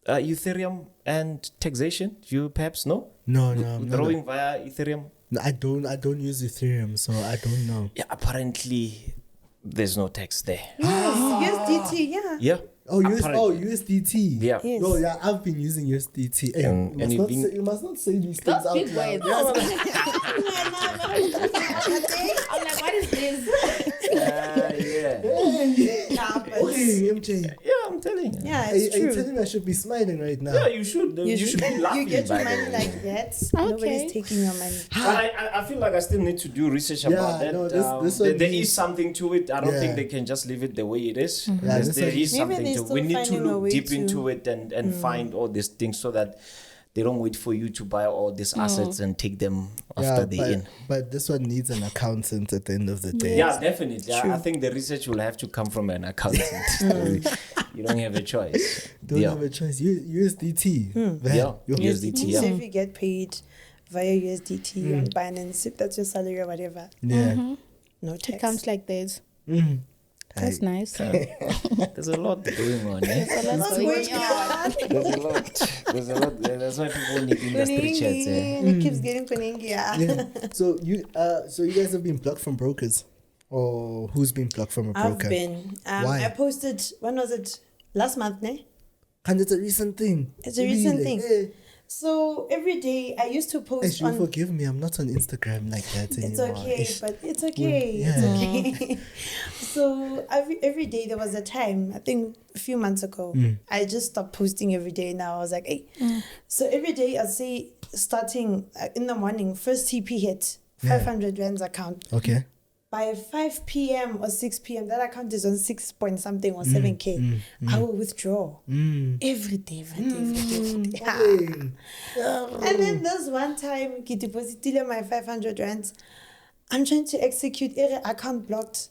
Speaker 4: Ethereum and taxation? You perhaps know?
Speaker 2: No, I'm not.
Speaker 4: Drawing via Ethereum?
Speaker 2: No, I don't use Ethereum, so I don't know.
Speaker 4: Yeah, apparently there's no tax there.
Speaker 1: Yes, USDT,
Speaker 4: Yeah.
Speaker 2: USDT.
Speaker 4: Yeah.
Speaker 1: Yes.
Speaker 2: No, yeah, I've been using USDT. Hey,
Speaker 4: And
Speaker 2: you must not say these things out
Speaker 3: big
Speaker 2: loud.
Speaker 3: words.
Speaker 2: Yes.
Speaker 3: I'm like, what is this?
Speaker 4: Yeah.
Speaker 2: Okay, MJ.
Speaker 4: Yeah, I'm telling you.
Speaker 1: Yeah,
Speaker 2: Are
Speaker 1: it's
Speaker 2: you
Speaker 1: true.
Speaker 2: telling me I should be smiling right now?
Speaker 4: Yeah, you should. You should be laughing.
Speaker 1: You get your
Speaker 4: by the
Speaker 1: money
Speaker 4: way.
Speaker 1: like that. Nobody's taking your money.
Speaker 4: But I feel like I still need to do research about that.
Speaker 2: no, this one
Speaker 4: there
Speaker 2: needs-
Speaker 4: is something to it. I don't
Speaker 2: Yeah.
Speaker 4: think they can just leave it the way it is.
Speaker 2: Yeah, this
Speaker 4: There
Speaker 2: one-
Speaker 4: is
Speaker 1: Maybe
Speaker 4: something
Speaker 1: they're
Speaker 4: to it.
Speaker 1: still
Speaker 4: We need to
Speaker 1: finding a
Speaker 4: look
Speaker 1: way
Speaker 4: deep
Speaker 1: to-
Speaker 4: into it and find all these things so that they don't wait for you to buy all these assets and take them after they in.
Speaker 2: but this one needs an accountant at the end of the day.
Speaker 4: Yeah, definitely. I think the research will have to come from an accountant. You don't have a choice.
Speaker 2: Don't have a choice. USDT.
Speaker 4: Yeah.
Speaker 2: Your
Speaker 4: USDT.
Speaker 1: So
Speaker 4: Yeah.
Speaker 1: if you get paid via USDT on Binance, if that's your salary or whatever,
Speaker 2: Yeah.
Speaker 1: no
Speaker 3: It
Speaker 1: tax.
Speaker 3: comes like this.
Speaker 2: Mm.
Speaker 3: That's nice.
Speaker 4: There's a lot going on. Eh?
Speaker 1: What's going on?
Speaker 4: There's a lot. There's a lot. That's why people need industry chats. Eh?
Speaker 1: It keeps getting kuningi.
Speaker 2: Yeah. So you guys have been blocked from brokers, or who's been blocked from a broker?
Speaker 1: I've been.
Speaker 2: Why?
Speaker 1: I posted, when was it? Last month, ne?
Speaker 2: And it's a recent thing.
Speaker 1: It's a recent
Speaker 2: Really?
Speaker 1: thing. So every day I used to
Speaker 2: Hey,
Speaker 1: post
Speaker 2: you
Speaker 1: on.
Speaker 2: forgive me. I'm not on Instagram like that
Speaker 1: It's
Speaker 2: anymore.
Speaker 1: okay,
Speaker 2: Ish.
Speaker 1: but it's okay.
Speaker 2: Yeah.
Speaker 1: It's okay. So every day there was a time, I think a few months ago, I just stopped posting every day. Now I was like, hey. So every day I'd say starting in the morning, first TP hit, 500 rands account.
Speaker 2: Okay.
Speaker 1: By 5 p.m. or 6 p.m., that account is on 6 point something or 7K. I will withdraw every day. Yeah. And then there's one time, I deposited my 500 rands. I'm trying to execute every account blocked.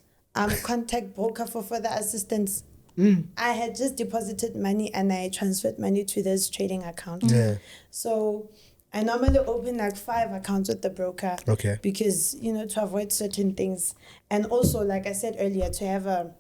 Speaker 1: Contact broker for further assistance. I had just deposited money and I transferred money to this trading account.
Speaker 2: Yeah.
Speaker 1: So I normally open like 5 accounts with the broker.
Speaker 2: Okay.
Speaker 1: Because, to avoid certain things. And also, like I said earlier, to have a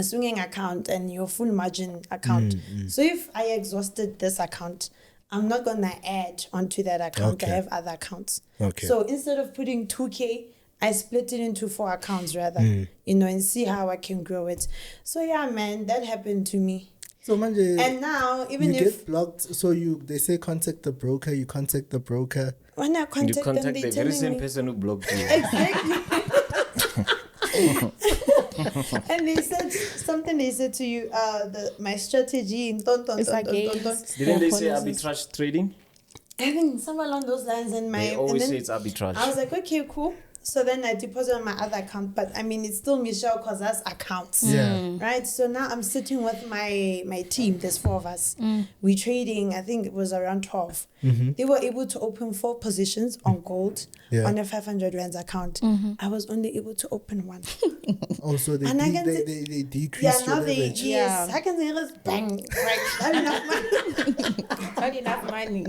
Speaker 1: swinging account and your full margin account. So if I exhausted this account, I'm not going to add onto that account.
Speaker 2: Okay.
Speaker 1: I have other accounts.
Speaker 2: Okay.
Speaker 1: So instead of putting 2K, I split it into 4 accounts rather, you know, and see how I can grow it. So yeah, man, that happened to me.
Speaker 2: So manje,
Speaker 1: And now, even
Speaker 2: you
Speaker 1: if
Speaker 2: get blocked, so they say contact the broker, you contact the broker.
Speaker 1: when I
Speaker 4: You
Speaker 1: contact them,
Speaker 4: contact
Speaker 1: they
Speaker 4: the
Speaker 1: tell
Speaker 4: very same
Speaker 1: me
Speaker 4: person who blocked you.
Speaker 1: exactly. And they said something. They said to you, my strategy in
Speaker 3: It's against
Speaker 4: Didn't they say
Speaker 3: policies.
Speaker 4: arbitrage trading?
Speaker 1: I think somewhere along those lines. And
Speaker 4: They always say it's arbitrage.
Speaker 1: I was like, okay, cool. So then I deposit on my other account, but I mean, it's still Michelle Khoza's account.
Speaker 2: Yeah.
Speaker 1: Right. So now I'm sitting with my team. There's 4 of us. We trading. I think it was around 12. They were able to open 4 positions on gold on a 500 rands account. I was only able to open 1.
Speaker 2: Also, they
Speaker 1: And I can
Speaker 2: they decrease
Speaker 1: Yeah,
Speaker 2: your
Speaker 1: now they
Speaker 2: leverage.
Speaker 1: yes. I can say it was bang. Right. Not enough money.
Speaker 3: Not enough money.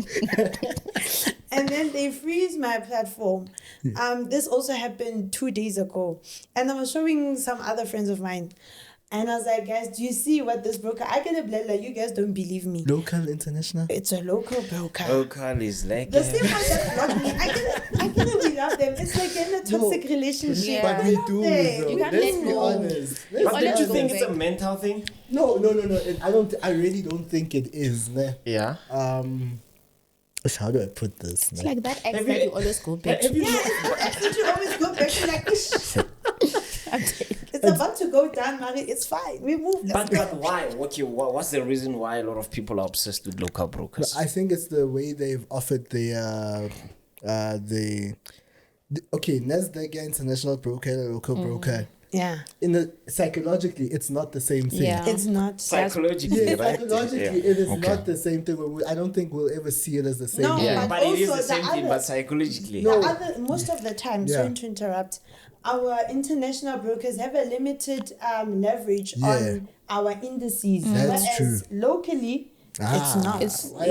Speaker 1: And then they freeze my platform. This also happened 2 days ago. And I was showing some other friends of mine. And I was like, guys, do you see what this broker? I get a blender. You guys don't believe me.
Speaker 2: Local, international.
Speaker 1: It's a local broker.
Speaker 4: Local is like
Speaker 1: The same one that blocked me. I cannot be love them. It's like in a toxic relationship.
Speaker 3: Yeah.
Speaker 2: But
Speaker 1: I
Speaker 2: they
Speaker 1: love
Speaker 2: do,
Speaker 1: them.
Speaker 2: though.
Speaker 3: You can't
Speaker 2: Let's
Speaker 3: let
Speaker 2: be
Speaker 3: go.
Speaker 2: honest.
Speaker 4: But
Speaker 2: Let's
Speaker 4: don't you
Speaker 3: go
Speaker 4: think it's a
Speaker 3: back.
Speaker 4: mental thing?
Speaker 2: No. I really don't think it is. Ne?
Speaker 4: Yeah.
Speaker 2: How do I put this?
Speaker 3: It's
Speaker 2: Ne?
Speaker 3: like that ex
Speaker 4: Have
Speaker 3: that
Speaker 4: you-
Speaker 3: you always go back
Speaker 4: Have
Speaker 3: to.
Speaker 4: you
Speaker 1: Did you always go back to like, it's about to go down, Mari. It's fine. We move. Let's go.
Speaker 4: But why? Okay, what's the reason why a lot of people are obsessed with local brokers?
Speaker 2: I think it's the way they've offered the okay, Nasdaq international broker, local broker.
Speaker 1: Yeah.
Speaker 2: Psychologically, it's not the same thing.
Speaker 3: Yeah.
Speaker 1: It's not.
Speaker 4: Psychologically,
Speaker 2: Yeah,
Speaker 4: right?
Speaker 2: psychologically,
Speaker 4: Yeah.
Speaker 2: it is
Speaker 4: Okay.
Speaker 2: not the same thing. I don't think we'll ever see it as the same
Speaker 1: No,
Speaker 2: thing.
Speaker 4: Yeah,
Speaker 1: But
Speaker 4: but it is
Speaker 1: also
Speaker 4: the same
Speaker 1: the
Speaker 4: thing,
Speaker 1: other-
Speaker 4: but psychologically.
Speaker 2: No.
Speaker 1: Most of the time,
Speaker 2: Yeah.
Speaker 1: sorry to interrupt, our international brokers have a limited leverage
Speaker 2: Yeah.
Speaker 1: on our indices.
Speaker 2: That's
Speaker 1: Whereas
Speaker 2: true.
Speaker 1: locally, it's not.
Speaker 3: It's
Speaker 2: Why-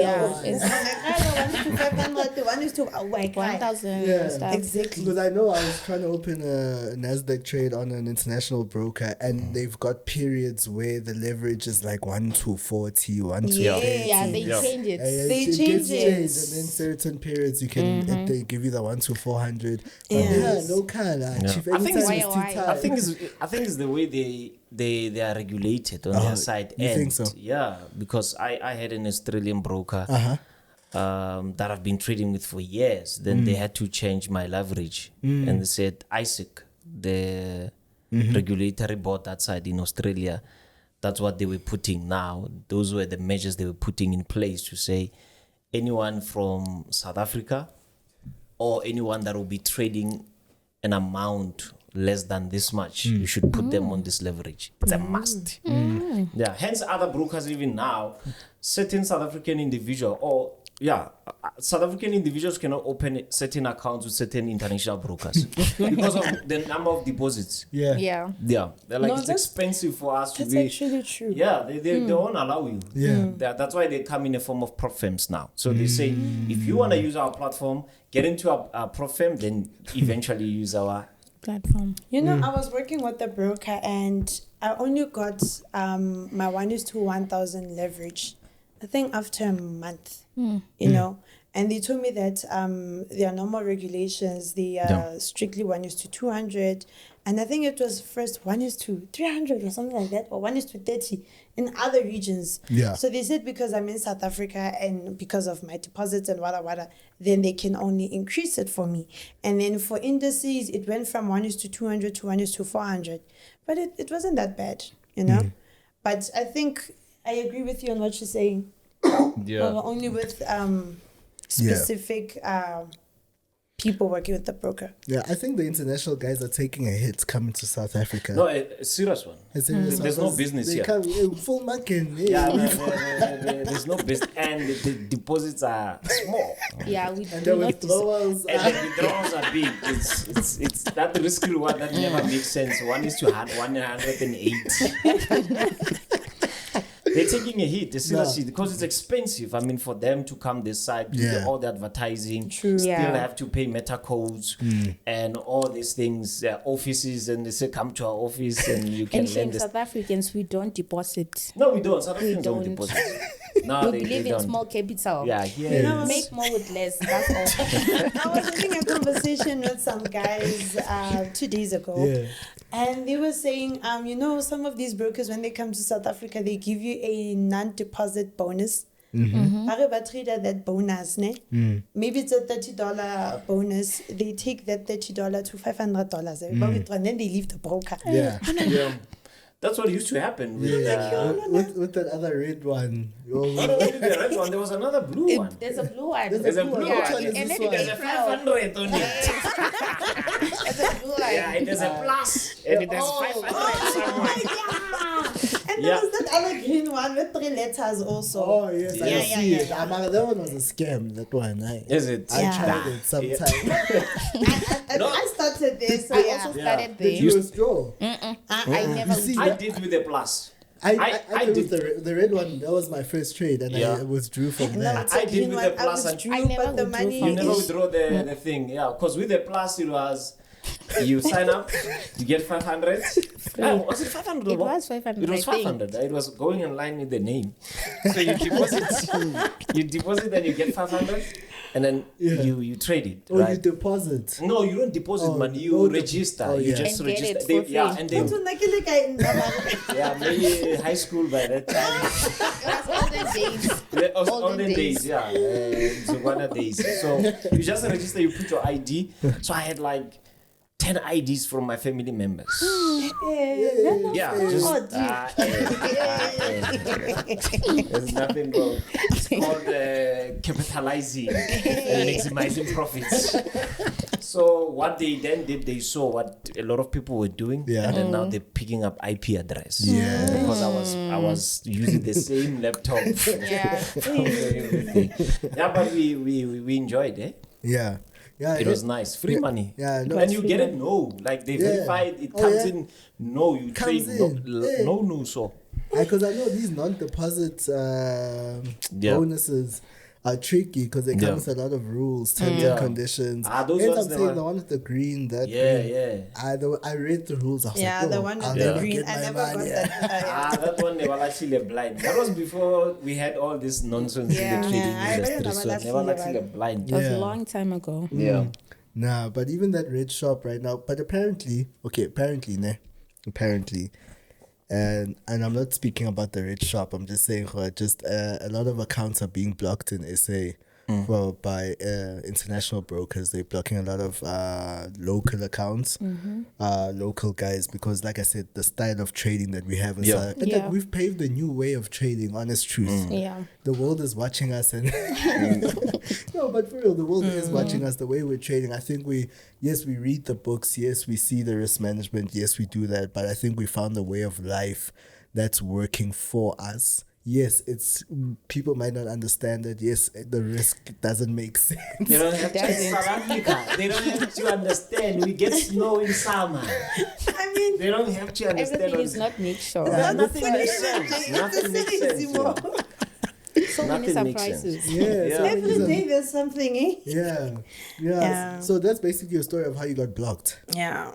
Speaker 3: it's like 1,000
Speaker 2: Yeah.
Speaker 3: stuff.
Speaker 1: Exactly.
Speaker 2: Because I know I was trying to open a Nasdaq trade on an international broker, and they've got periods where the leverage is like 1-40, 1-30.
Speaker 3: Yeah, they
Speaker 4: Yeah.
Speaker 3: change it.
Speaker 1: They
Speaker 2: gets
Speaker 1: change it.
Speaker 2: changed, and then certain periods you can they give you the 1-400. But
Speaker 1: Yes.
Speaker 2: yeah, local. Chief,
Speaker 4: I think
Speaker 2: anytime
Speaker 3: it's-
Speaker 2: it's too
Speaker 3: why?
Speaker 2: tight.
Speaker 4: I think it's the way they are regulated on their side.
Speaker 2: you think so?
Speaker 4: Yeah, because I had an Australian broker that I've been trading with for years. Then they had to change my leverage, and they said ISIC, the regulatory board that side in Australia, that's what they were putting now. Those were the measures they were putting in place to say anyone from South Africa or anyone that will be trading an amount less than this much, you should put them on this leverage. It's a must. Yeah. Hence, other brokers even now, certain South African individual South African individuals cannot open certain accounts with certain international brokers because of the number of deposits.
Speaker 2: Yeah.
Speaker 3: Yeah.
Speaker 4: Yeah, they're like
Speaker 1: No,
Speaker 4: it's
Speaker 1: that's-
Speaker 4: expensive for us to
Speaker 1: That's
Speaker 4: be.
Speaker 1: actually true.
Speaker 4: Yeah, they won't allow you.
Speaker 2: Yeah.
Speaker 4: That's why they come in a form of prop firms now. So they say, if you want to use our platform, get into a prop firm, then eventually use our.
Speaker 3: Platform.
Speaker 1: You know, I was working with the broker and I only got my 1:1,000 leverage, I think after a month, you know. And they told me that there are normal regulations. They are strictly 1:200. And I think it was first 1:300 or something like that, or 1:30 in other regions.
Speaker 2: Yeah.
Speaker 1: So they said because I'm in South Africa and because of my deposits and wada, then they can only increase it for me. And then for indices, it went from 1:200 to 1:400. But it wasn't that bad, you know? But I think I agree with you on what you're saying. Well, only with specific people working with the broker.
Speaker 2: Yeah, I think the international guys are taking a hit coming to South Africa.
Speaker 4: No, a serious one.
Speaker 2: I think
Speaker 4: There's no business
Speaker 2: they
Speaker 4: here.
Speaker 2: come full market.
Speaker 4: Yeah, there's no business, and the deposits are small,
Speaker 3: Yeah, we
Speaker 2: And
Speaker 3: do
Speaker 2: the
Speaker 3: not
Speaker 2: withdrawals
Speaker 4: and
Speaker 2: are
Speaker 4: the withdrawals are big. It's that risk reward that never makes sense. 1:108. They're taking a hit, seriously, because it's expensive. I mean, for them to come this side, do all the advertising, still
Speaker 3: Yeah.
Speaker 4: have to pay meta codes and all these things, offices, and they say, come to our office and you can
Speaker 3: And
Speaker 4: lend
Speaker 3: shame
Speaker 4: this.
Speaker 3: South Africans, we don't deposit.
Speaker 4: No, we don't. South Africans don't
Speaker 3: don't.
Speaker 4: deposit. No,
Speaker 3: We
Speaker 4: they
Speaker 3: believe in
Speaker 4: don't.
Speaker 3: small capital.
Speaker 4: Yeah,
Speaker 1: You know,
Speaker 4: yeah.
Speaker 3: Make more with less. That's all.
Speaker 1: I was having a conversation with some guys 2 days ago.
Speaker 2: Yeah.
Speaker 1: And they were saying, you know, some of these brokers, when they come to South Africa, they give you a non-deposit bonus. Ba treat that bonus, ne? Maybe it's a $30 bonus. They take that $30 to $500, and then they leave the broker.
Speaker 2: Yeah.
Speaker 4: Yeah. That's what used to happen with,
Speaker 2: With that other red one.
Speaker 4: the red one. There was another blue one.
Speaker 3: There's a blue one.
Speaker 4: There's a blue
Speaker 3: Yeah,
Speaker 4: one.
Speaker 3: and then
Speaker 4: There's a
Speaker 3: it's
Speaker 4: 500 on it.
Speaker 3: There's a blue one.
Speaker 4: Yeah, it has a plus. And it has 500 somewhere.
Speaker 1: And there was that other green one with 3 letters also.
Speaker 2: Oh, yes, I
Speaker 1: Yeah,
Speaker 2: see
Speaker 1: yeah,
Speaker 2: it. That one was a scam, that one.
Speaker 4: Is it?
Speaker 2: I
Speaker 1: Yeah.
Speaker 2: tried it sometime.
Speaker 1: I started this. So
Speaker 3: I
Speaker 1: yeah.
Speaker 3: also started
Speaker 2: Did
Speaker 3: there.
Speaker 2: you withdraw?
Speaker 3: I never.
Speaker 2: see,
Speaker 4: I did with a plus.
Speaker 2: I
Speaker 4: I
Speaker 2: did
Speaker 4: did.
Speaker 2: with the red one. That was my first trade, and
Speaker 4: Yeah.
Speaker 2: I withdrew from
Speaker 1: No,
Speaker 2: that.
Speaker 1: it's a
Speaker 4: I did
Speaker 1: green
Speaker 4: with
Speaker 1: one.
Speaker 4: the plus
Speaker 1: I
Speaker 4: and-
Speaker 1: withdrew,
Speaker 3: I never
Speaker 1: but the
Speaker 3: withdrew
Speaker 1: money
Speaker 3: from
Speaker 4: You never
Speaker 1: is-
Speaker 4: withdraw the thing, yeah. Because with the plus, it was you sign up, you get 500. Was it 500?
Speaker 3: It was 500,
Speaker 4: It was
Speaker 3: I think.
Speaker 4: 500. It was going in line with the name. So you deposit, and you get 500, and then
Speaker 2: Yeah.
Speaker 4: you trade it.
Speaker 2: Oh,
Speaker 4: right?
Speaker 2: you deposit.
Speaker 4: No, you don't deposit
Speaker 2: Oh,
Speaker 4: money. You
Speaker 2: oh,
Speaker 4: register.
Speaker 2: oh,
Speaker 4: You
Speaker 2: yeah.
Speaker 4: just
Speaker 3: And get
Speaker 4: register.
Speaker 3: it
Speaker 4: They,
Speaker 3: for
Speaker 4: yeah,
Speaker 3: free.
Speaker 4: and
Speaker 1: That's
Speaker 4: they,
Speaker 1: what naked guy in the-
Speaker 4: yeah, maybe high school by that time.
Speaker 3: It was olden days.
Speaker 4: Olden
Speaker 3: Olden
Speaker 4: days,
Speaker 3: days.
Speaker 4: yeah. Zugwana days. So you just register, you put your ID. So I had like 10 IDs from my family members. Yeah, just
Speaker 1: Oh,
Speaker 4: there's nothing wrong. It's called capitalizing and maximizing profits. So what they then did, they saw what a lot of people were doing,
Speaker 2: Yeah.
Speaker 4: and then now they're picking up IP address.
Speaker 2: Yeah.
Speaker 4: Because I was using the same laptop.
Speaker 3: Yeah.
Speaker 4: Everything. Yeah, but we enjoyed it.
Speaker 2: Yeah. Yeah.
Speaker 4: It was nice, free money.
Speaker 2: Yeah, no,
Speaker 4: And you get it, no, like they
Speaker 2: Yeah.
Speaker 4: verified it
Speaker 2: Oh,
Speaker 4: comes
Speaker 2: yeah.
Speaker 4: in, no, you
Speaker 2: Comes
Speaker 4: trade,
Speaker 2: in.
Speaker 4: no,
Speaker 2: Yeah.
Speaker 4: no, so.
Speaker 2: Because I know these non-deposit
Speaker 4: Yeah.
Speaker 2: bonuses are tricky because they come
Speaker 4: Yeah.
Speaker 2: with a lot of rules, terms
Speaker 4: Yeah.
Speaker 2: and conditions.
Speaker 4: Those
Speaker 2: Ends
Speaker 4: ones
Speaker 2: up
Speaker 4: they
Speaker 2: saying
Speaker 4: were-
Speaker 2: the one with the green, that
Speaker 4: Yeah,
Speaker 2: green.
Speaker 4: yeah.
Speaker 2: I read the rules. I was
Speaker 1: Yeah,
Speaker 2: like,
Speaker 1: the
Speaker 2: oh,
Speaker 1: one with
Speaker 2: I'll
Speaker 1: the
Speaker 2: never
Speaker 1: green.
Speaker 2: get
Speaker 1: I
Speaker 2: my
Speaker 1: never got
Speaker 2: money.
Speaker 1: that.
Speaker 4: That one they were actually blind. That was before we had all this nonsense
Speaker 3: Yeah.
Speaker 4: in the trading
Speaker 1: Yeah, I
Speaker 4: industry.
Speaker 1: remember
Speaker 4: So
Speaker 1: that
Speaker 4: they were
Speaker 1: feeling,
Speaker 4: actually
Speaker 1: right?
Speaker 4: blind.
Speaker 3: It was
Speaker 2: Yeah.
Speaker 3: a long time ago.
Speaker 4: Yeah.
Speaker 2: Nah, but even that red shop right now, but apparently, and I'm not speaking about the red shop, I'm just saying a lot of accounts are being blocked in SA by international brokers. They're blocking a lot of local accounts, local guys, because like I said, the style of trading that we have
Speaker 4: Yeah.
Speaker 2: and
Speaker 3: Yeah.
Speaker 2: that we've paved a new way of trading, honest truth.
Speaker 3: Yeah.
Speaker 2: The world is watching us, and no, but for real, the world is watching us. The way we're trading, I think we read the books, yes, we see the risk management, yes, we do that, but I think we found a way of life that's working for us. Yes, it's people might not understand it. Yes, the risk doesn't make sense.
Speaker 4: They don't have to
Speaker 3: Doesn't.
Speaker 4: South Africa. They don't have to understand. We get snow in summer.
Speaker 1: I mean,
Speaker 4: They don't have to understand.
Speaker 3: Everything
Speaker 4: all
Speaker 3: is
Speaker 4: this.
Speaker 3: not make sure.
Speaker 4: Nothing makes sense. Nothing makes sense. Yeah.
Speaker 3: So many
Speaker 4: Nothing makes sense.
Speaker 3: surprises.
Speaker 2: Yeah,
Speaker 4: Yeah.
Speaker 2: so
Speaker 1: every day there's something, eh?
Speaker 2: yeah.
Speaker 1: Yeah.
Speaker 2: So that's basically a story of how you got blocked.
Speaker 1: Yeah.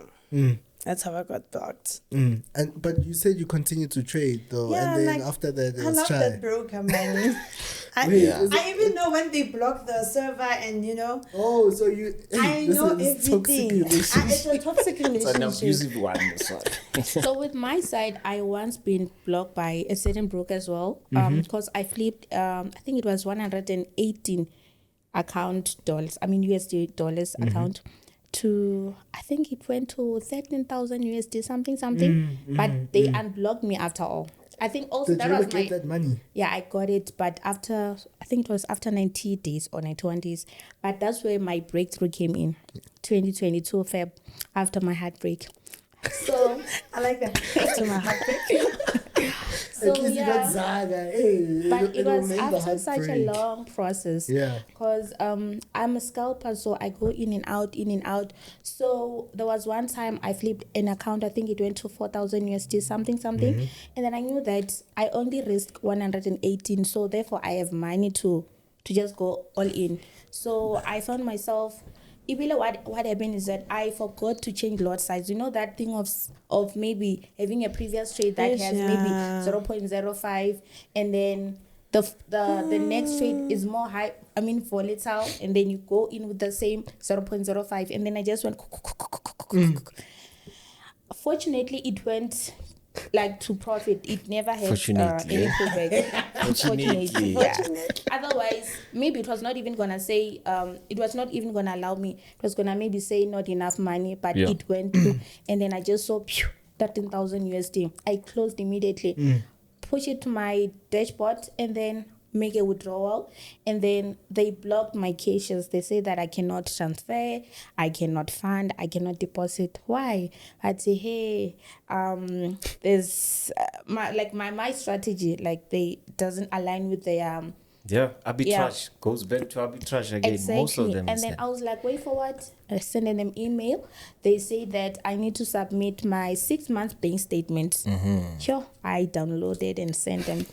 Speaker 1: That's how I got blocked.
Speaker 2: But you said you continued to trade though,
Speaker 1: Yeah,
Speaker 2: and then
Speaker 1: like,
Speaker 2: after that it
Speaker 1: I
Speaker 2: was
Speaker 1: love
Speaker 2: try.
Speaker 1: that broker, man.
Speaker 2: Wait, is
Speaker 1: I even know when they block the server, and you know,
Speaker 2: Oh, so you?
Speaker 1: I
Speaker 2: this
Speaker 1: know
Speaker 2: is toxic
Speaker 1: everything.
Speaker 2: relationship.
Speaker 1: It's a toxic
Speaker 4: It's an
Speaker 1: relationship.
Speaker 4: abusive one. This one.
Speaker 3: So with my side, I once been blocked by a certain broker as well, because I flipped. I think it was 118 account dollars. I mean USD dollars account to. I think it went to 13,000 USD something. But they unblocked me after all. I think also
Speaker 2: Did
Speaker 3: that
Speaker 2: you ever
Speaker 3: was my.
Speaker 2: get that money?
Speaker 3: Yeah, I got it, but after, I think it was after 90 days or 91 days. But that's where my breakthrough came in, 2022 Feb, after my heartbreak. So,
Speaker 1: I like that. To my heartbreak.
Speaker 3: so
Speaker 2: At least you got
Speaker 3: yeah.
Speaker 2: Zaga. Hey,
Speaker 3: But it was
Speaker 2: made the
Speaker 3: after
Speaker 2: heart
Speaker 3: such a
Speaker 2: break.
Speaker 3: long process.
Speaker 2: Yeah.
Speaker 3: Because I'm a scalper, so I go in and out. So there was one time I flipped an account, I think it went to 4,000 USD, something. And then I knew that I only risked 118. So therefore I have money to just go all in. So I found myself, what happened is that I forgot to change lot size. You know that thing of maybe having a previous trade that
Speaker 1: Yes,
Speaker 3: has
Speaker 1: yeah.
Speaker 3: maybe 0.05 and then the next trade is more high, I mean volatile, and then you go in with the same 0.05, and then I just went. Fortunately, it went like to profit. It never had any pullback. Fortunately, yeah. Otherwise, maybe it was not even gonna say. It was not even gonna allow me. It was gonna maybe say not enough money, but it went through, and then I just saw 13,000 USD. I closed immediately, push it to my dashboard, and then make a withdrawal. And then they blocked my caches. They say that I cannot transfer, I cannot fund, I cannot deposit. Why? I'd say, hey, there's my strategy, like they doesn't align with the
Speaker 4: arbitrage goes back to arbitrage again.
Speaker 3: Exactly.
Speaker 4: Most of them.
Speaker 3: And then I was like, wait for what? I sent them email. They say that I need to submit my 6 months bank statements. Sure, I downloaded and sent them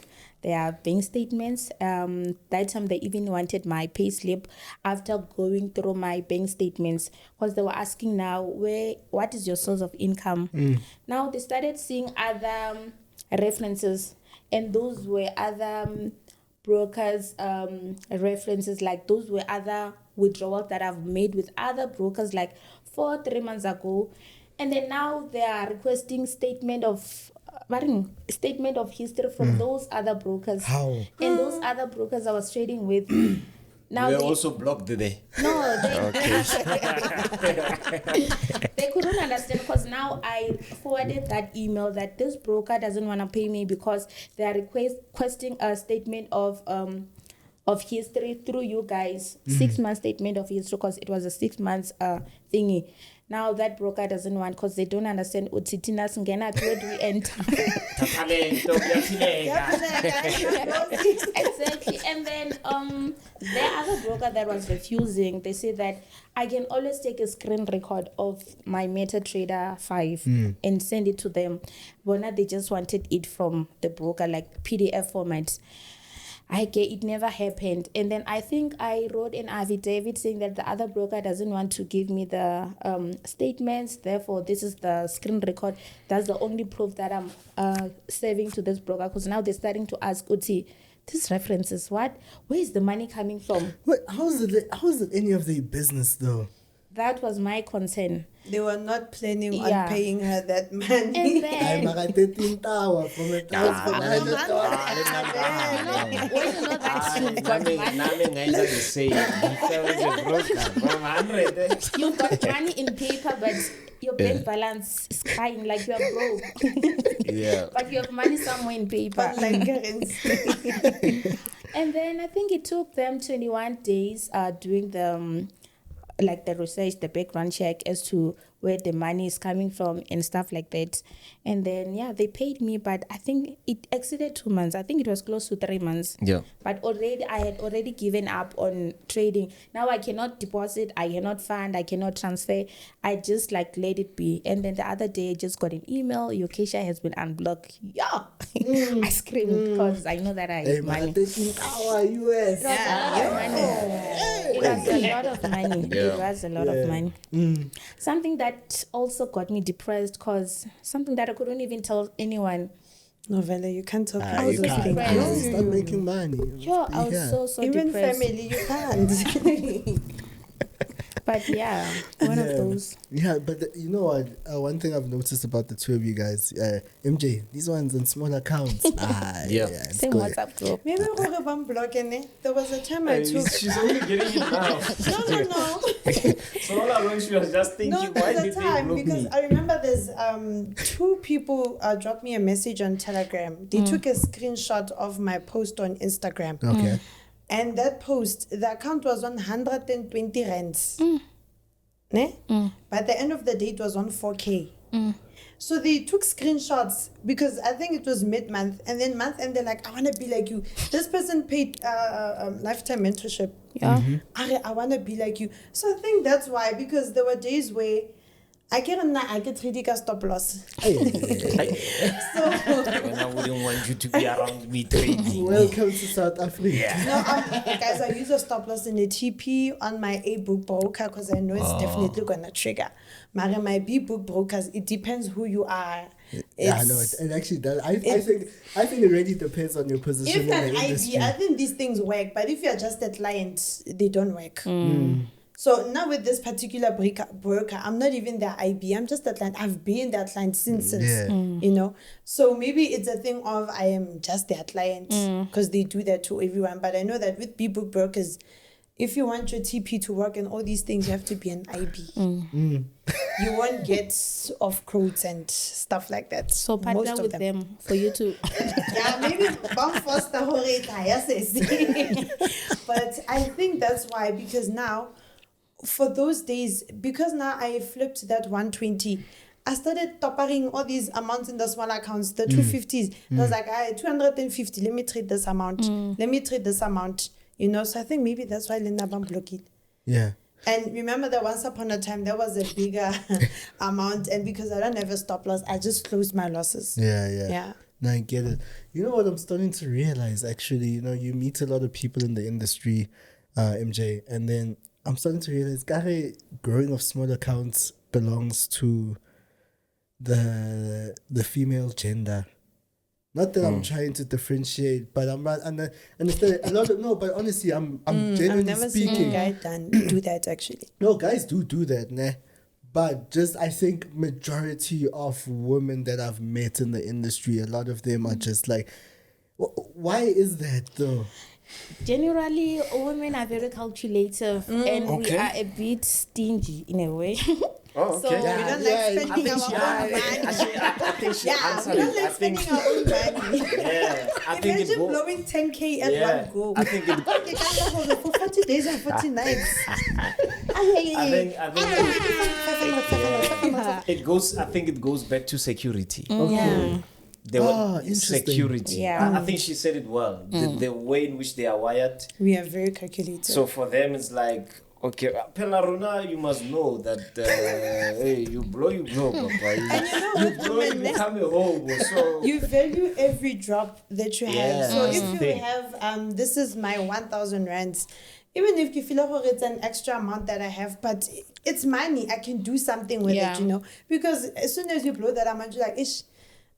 Speaker 3: their bank statements. That time they even wanted my pay slip after going through my bank statements, because they were asking now, what is your source of income? Now they started seeing other references, and those were other brokers references, like those were other withdrawals that I've made with other brokers like 3 months ago. And then now they are requesting statement of history from those other brokers.
Speaker 2: How?
Speaker 3: And those other brokers I was trading with, now
Speaker 4: They also blocked they.
Speaker 3: no, they couldn't understand, because now I forwarded that email that this broker doesn't want to pay me because they are requesting a statement of history through you guys, 6 month statement of history, because it was a 6 months thingy. Now that broker doesn't want, because they don't understand Utitina Sngena, where do we enter? Exactly. And then the other broker that was refusing, they say that I can always take a screen record of my MetaTrader 5 and send it to them. But now they just wanted it from the broker, like PDF format. It never happened. And then I think I wrote an affidavit saying that the other broker doesn't want to give me the statements. Therefore, this is the screen record. That's the only proof that I'm saving to this broker. Because now they're starting to ask, Uti, these references, where is the money coming from?
Speaker 2: Wait, how is it any of their business though?
Speaker 3: That was my concern.
Speaker 1: They were not planning on paying her that money.
Speaker 3: And then,
Speaker 2: I'm like 13 tower from a thousand.
Speaker 3: when you know that you've got money, you've got money in paper, but your bank balance is crying like you are broke. But you have money somewhere in paper.
Speaker 1: But like currency.
Speaker 3: And then I think it took them 21 days doing the the research, the background check as to where the money is coming from and stuff like that. And then, they paid me, but I think it exceeded 2 months. I think it was close to 3 months.
Speaker 4: Yeah.
Speaker 3: But I had already given up on trading. Now I cannot deposit, I cannot fund, I cannot transfer. I just let it be. And then the other day I just got an email, your cache has been unblocked. I screamed because I know that I have money.
Speaker 2: 13 tower US.
Speaker 3: It was a lot of money. It was a lot of money. Something that also got me depressed, because something that I couldn't even tell anyone.
Speaker 1: No, Vela, you can't talk about
Speaker 2: You
Speaker 1: those
Speaker 2: can't.
Speaker 1: things.
Speaker 2: Start making money.
Speaker 3: I was so
Speaker 1: Even
Speaker 3: depressed.
Speaker 1: family, you can't.
Speaker 3: But one of those.
Speaker 2: Yeah, but you know what? One thing I've noticed about the two of you guys, MJ, these ones in small accounts. It's
Speaker 3: Same
Speaker 2: good.
Speaker 3: WhatsApp group.
Speaker 1: Maybe we're one block in it. There was a time I took.
Speaker 4: She's only getting it now.
Speaker 1: No.
Speaker 4: So all along she was just thinking,
Speaker 1: No,
Speaker 4: why
Speaker 1: there's
Speaker 4: did
Speaker 1: a
Speaker 4: they
Speaker 1: time
Speaker 4: block
Speaker 1: because
Speaker 4: me?
Speaker 1: I remember there's two people dropped me a message on Telegram. They took a screenshot of my post on Instagram.
Speaker 2: Okay.
Speaker 1: And that post, the account was on 120 rands. Ne? By the end of the day, it was on 4K. So they took screenshots because I think it was mid-month, and then month, and they're like, I want to be like you. This person paid lifetime mentorship. I want to be like you. So I think that's why, because there were days where I get trading a stop loss.
Speaker 4: When I wouldn't want you to be around me trading.
Speaker 2: Welcome to South Africa.
Speaker 1: No, guys, I use a stop loss in a TP on my A book broker because I know it's definitely gonna trigger. My B book brokers, it depends who you are.
Speaker 2: Yeah, I know it. And actually, I think it really depends on your position
Speaker 1: If
Speaker 2: in
Speaker 1: an
Speaker 2: the
Speaker 1: IB,
Speaker 2: industry.
Speaker 1: I think these things work, but if you're just a client, they don't work. So now with this particular broker, I'm not even their IB, I'm just a client. I've been their client since, you know. So maybe it's a thing of I am just their client because they do that to everyone. But I know that with B-book brokers, if you want your TP to work and all these things, you have to be an IB. You won't get off quotes and stuff like that.
Speaker 3: So partner
Speaker 1: Most of
Speaker 3: with them for you to.
Speaker 1: Yeah, maybe Bang Foster But I think that's why, because now, for those days, because now I flipped that 120, I started toppering all these amounts in the small accounts, the 250s. I was like, 250, let me trade this amount. Let me trade this amount. You know, so I think maybe that's why Linda Bam block it.
Speaker 2: Yeah.
Speaker 1: And remember that once upon a time, there was a bigger amount. And because I don't have a stop loss, I just closed my losses.
Speaker 2: Yeah. No, I get it. You know what I'm starting to realize, actually? You know, you meet a lot of people in the industry, MJ, and then I'm starting to realize growing of small accounts belongs to the female gender. Not that I'm trying to differentiate, but I'm not. And understand a lot of but honestly, I'm genuinely
Speaker 1: I've never
Speaker 2: speaking.
Speaker 1: seen a guy do that actually.
Speaker 2: No, guys do that, nah. But just I think majority of women that I've met in the industry, a lot of them are just like, why is that though?
Speaker 3: Generally, women are very calculative and we are a bit stingy in a way.
Speaker 4: Oh, okay.
Speaker 1: So we don't like spending our own money.
Speaker 4: I think she answered
Speaker 1: We don't
Speaker 4: it.
Speaker 1: like spending our own money.
Speaker 4: Yeah, I think it
Speaker 1: Imagine
Speaker 4: go.
Speaker 1: blowing 10K at one go.
Speaker 4: I think it.
Speaker 1: Okay, can't hold it for 40 days and 40 nights.
Speaker 4: It goes. I think it goes back to security.
Speaker 1: Yeah.
Speaker 2: Interesting.
Speaker 4: Security.
Speaker 3: Yeah.
Speaker 4: I think she said it well. The way in which they are wired.
Speaker 1: We are very calculated.
Speaker 4: So for them, it's like, okay, Pelaruna, you must know that hey, you blow, Papa. You blow, you become a hobo. So
Speaker 1: you value every drop that you have.
Speaker 4: Yeah,
Speaker 1: So
Speaker 4: that's
Speaker 1: if
Speaker 4: the
Speaker 1: you
Speaker 4: thing.
Speaker 1: have this is my 1,000 rands, even if you feel like it's an extra amount that I have, but it's money, I can do something with it, you know. Because as soon as you blow that amount, you're like, ish,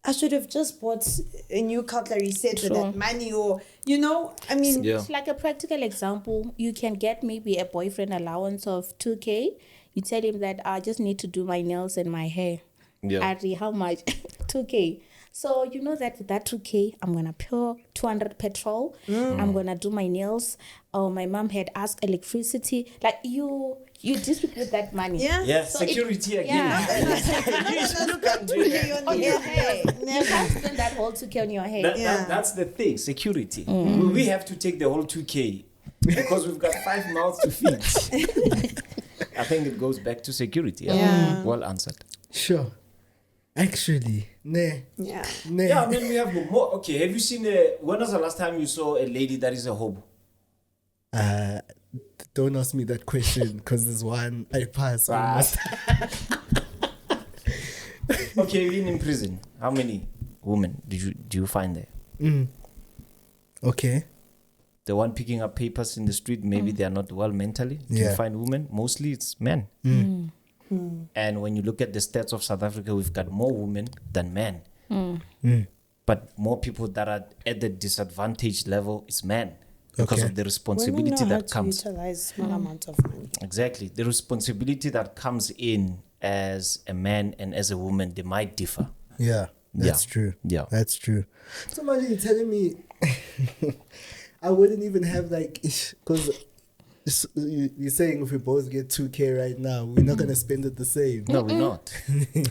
Speaker 1: I should have just bought a new cutlery set with that money, or you know, I mean,
Speaker 3: It's like a practical example. You can get maybe a boyfriend allowance of 2K. You tell him that I just need to do my nails and my hair.
Speaker 4: Yeah.
Speaker 3: Ari, how much? 2K. So you know that with that 2K, I'm gonna pay 200 petrol. I'm gonna do my nails. Oh, my mom had asked electricity. Like you distribute that money.
Speaker 1: yeah.
Speaker 3: So
Speaker 4: security again.
Speaker 3: On your hair. You can't spend that whole 2K on your hair.
Speaker 4: That's the thing, security. We have to take the whole 2K because we've got 5 mouths to feed. I think it goes back to security.
Speaker 1: Yeah.
Speaker 4: Well answered.
Speaker 2: Sure. Actually, nah.
Speaker 1: Yeah.
Speaker 4: Yeah, I mean, we have more. Okay, have you seen when was the last time you saw a lady that is a hobo?
Speaker 2: Don't ask me that question because there's one I pass. almost.
Speaker 4: Okay, even in prison, how many women do you find there?
Speaker 2: Okay.
Speaker 4: The one picking up papers in the street, maybe they are not well mentally. Do you find women? Mostly it's men. And when you look at the stats of South Africa, we've got more women than men. But more people that are at the disadvantaged level is men because of the responsibility that comes.
Speaker 1: To utilize small amounts of money.
Speaker 4: Exactly. The responsibility that comes in as a man and as a woman, they might differ.
Speaker 2: Yeah, that's true.
Speaker 4: Yeah.
Speaker 2: That's true. So imagine you telling me I wouldn't even have like, because you're saying if we both get 2K right now, we're not going to spend it the same.
Speaker 4: No, we're not.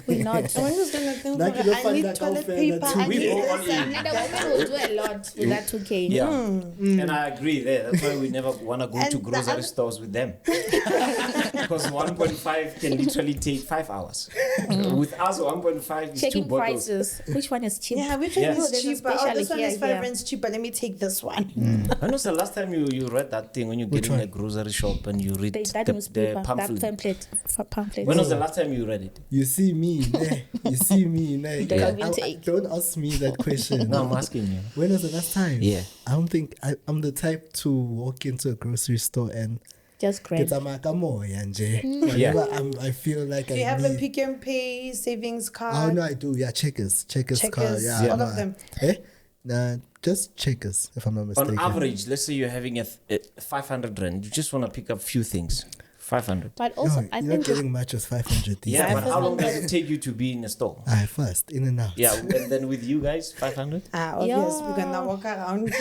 Speaker 3: We're not.
Speaker 1: Someone who's gonna think
Speaker 2: Like,
Speaker 1: of
Speaker 2: you
Speaker 1: it,
Speaker 2: don't
Speaker 1: I
Speaker 2: find
Speaker 1: need
Speaker 2: that
Speaker 1: toilet
Speaker 2: unfair
Speaker 1: paper.
Speaker 2: that
Speaker 1: I
Speaker 4: we
Speaker 1: need
Speaker 4: all
Speaker 1: this, I
Speaker 4: in.
Speaker 1: need
Speaker 3: And the women will do a lot with that 2K.
Speaker 4: Yeah. And I agree there. That's why we never want to go
Speaker 1: And
Speaker 4: to
Speaker 1: the
Speaker 4: grocery
Speaker 1: other-
Speaker 4: stores with them. Because 1.5 can literally take 5 hours. With us, 1.5 is 2
Speaker 3: Checking
Speaker 4: bottles.
Speaker 3: prices. Which one is cheap?
Speaker 1: Yeah, which one
Speaker 4: Yeah.
Speaker 1: is
Speaker 3: There's a
Speaker 1: cheaper? Oh,
Speaker 3: special
Speaker 1: this one is
Speaker 3: here,
Speaker 1: 5
Speaker 3: here.
Speaker 1: rands cheaper. Let me take this one.
Speaker 4: When was the last time you read that thing when you get in a grocery shop and you read
Speaker 3: That
Speaker 4: the
Speaker 3: newspaper,
Speaker 4: pamphlet?
Speaker 3: that pamphlet.
Speaker 4: When was the last time you read it?
Speaker 2: You see me, nah. You see me, nah.
Speaker 3: Don't even take.
Speaker 2: Don't ask me that question.
Speaker 4: No, I'm asking you.
Speaker 2: When was the last time?
Speaker 4: Yeah.
Speaker 2: I don't think I'm the type to walk into a grocery store and
Speaker 3: Just grab.
Speaker 2: Whenever I feel like
Speaker 1: Do
Speaker 2: I
Speaker 1: you have
Speaker 2: need...
Speaker 1: a Pick and Pay savings card?
Speaker 2: Oh no, I do. Yeah, Checkers card. Yeah,
Speaker 1: all of them.
Speaker 2: Nah, just Checkers, if I'm not mistaken.
Speaker 4: On average, let's say you're having a 500 rand. You just want to pick up few things. 500.
Speaker 3: But also,
Speaker 2: No,
Speaker 3: I
Speaker 2: you're
Speaker 3: think
Speaker 2: not getting much with 500 these
Speaker 4: Yeah,
Speaker 2: days.
Speaker 4: but how long does it take you to be in a store?
Speaker 2: Fast, in and out.
Speaker 4: Yeah, and then with you guys, 500?
Speaker 1: Obvious, we're gonna walk around.
Speaker 4: You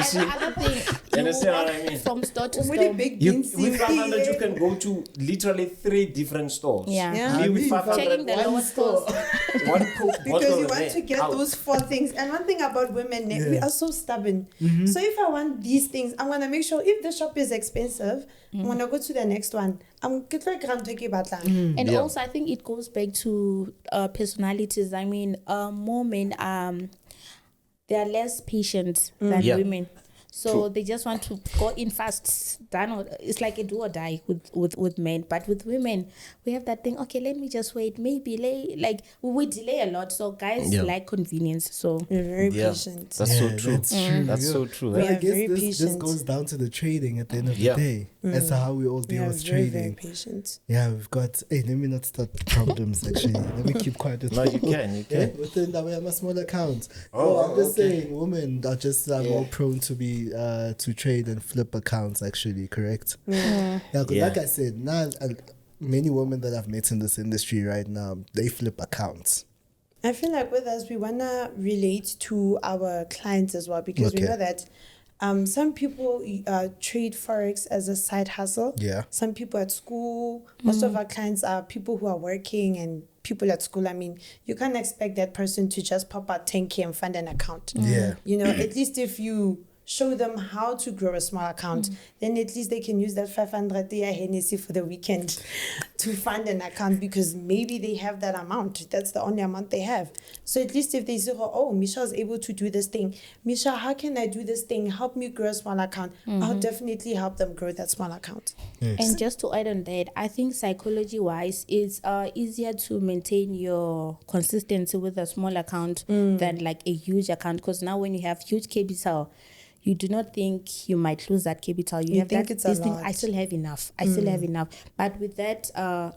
Speaker 4: see?
Speaker 3: and another thing,
Speaker 4: You understand what I mean?
Speaker 3: from store to
Speaker 1: Really
Speaker 3: store.
Speaker 1: big
Speaker 4: You,
Speaker 1: beans
Speaker 4: with
Speaker 1: in
Speaker 4: 500, you
Speaker 1: here.
Speaker 4: can go to literally 3 different stores.
Speaker 3: Yeah.
Speaker 1: Yeah.
Speaker 4: Me with
Speaker 2: Me,
Speaker 4: 500,
Speaker 3: Checking the
Speaker 2: One
Speaker 3: lower
Speaker 2: store.
Speaker 3: stores.
Speaker 4: one Coke
Speaker 1: Because
Speaker 4: bottle
Speaker 1: you
Speaker 4: of
Speaker 1: want
Speaker 4: that
Speaker 1: to get
Speaker 4: out.
Speaker 1: those 4 things. And one thing about women, we are so stubborn. So if I want these things, I'm gonna make sure if the shop is expensive, I'm gonna go to the next one. I'm get like
Speaker 3: And also, I think it goes back to personalities. I mean, more men, they are less patient than
Speaker 4: Yeah.
Speaker 3: women. So they just want to go in fast. Done. It's like a do or die with men. But with women, we have that thing. Okay, let me just wait. Maybe we delay a lot. So guys like convenience. So
Speaker 1: We're very
Speaker 4: Yeah,
Speaker 1: patient.
Speaker 4: that's so true.
Speaker 2: That's true.
Speaker 4: That's
Speaker 2: yeah.
Speaker 4: so true.
Speaker 2: But
Speaker 1: We
Speaker 2: I
Speaker 1: are
Speaker 2: guess
Speaker 1: very
Speaker 2: this
Speaker 1: patient.
Speaker 2: goes down to the trading at the end of
Speaker 4: Yeah.
Speaker 2: the day. That's how we all
Speaker 1: We
Speaker 2: deal
Speaker 1: are
Speaker 2: with
Speaker 1: very,
Speaker 2: trading.
Speaker 1: very patient.
Speaker 2: Yeah, we've got... Hey, let me not start problems, actually. Let me keep quiet.
Speaker 4: No, you can.
Speaker 2: Yeah, within that way, I'm a small account. I'm just saying, women are just more prone to be to trade and flip accounts. Actually, correct? Yeah, because like I said, now many women that I've met in this industry right now, they flip accounts.
Speaker 1: I feel like with us, we wanna relate to our clients as well because we
Speaker 2: Okay.
Speaker 1: know that some people trade Forex as a side hustle.
Speaker 2: Yeah.
Speaker 1: Some people at school. Most of our clients are people who are working and people at school. I mean, you can't expect that person to just pop out 10K and fund an account.
Speaker 2: Yeah.
Speaker 1: You know, at least if you show them how to grow a small account, then at least they can use that 500 Hennessy for the weekend to fund an account because maybe they have that amount. That's the only amount they have. So at least if they say, oh, Michelle's able to do this thing. Michelle, how can I do this thing? Help me grow a small account. I'll definitely help them grow that small account.
Speaker 3: And just to add on that, I think psychology-wise, it's easier to maintain your consistency with a small account than like a huge account. Because now when you have huge capital, you do not think you might lose that capital. You have
Speaker 1: think
Speaker 3: that
Speaker 1: it's a
Speaker 3: this thing,
Speaker 1: lot.
Speaker 3: I still have enough. I still have enough. But with that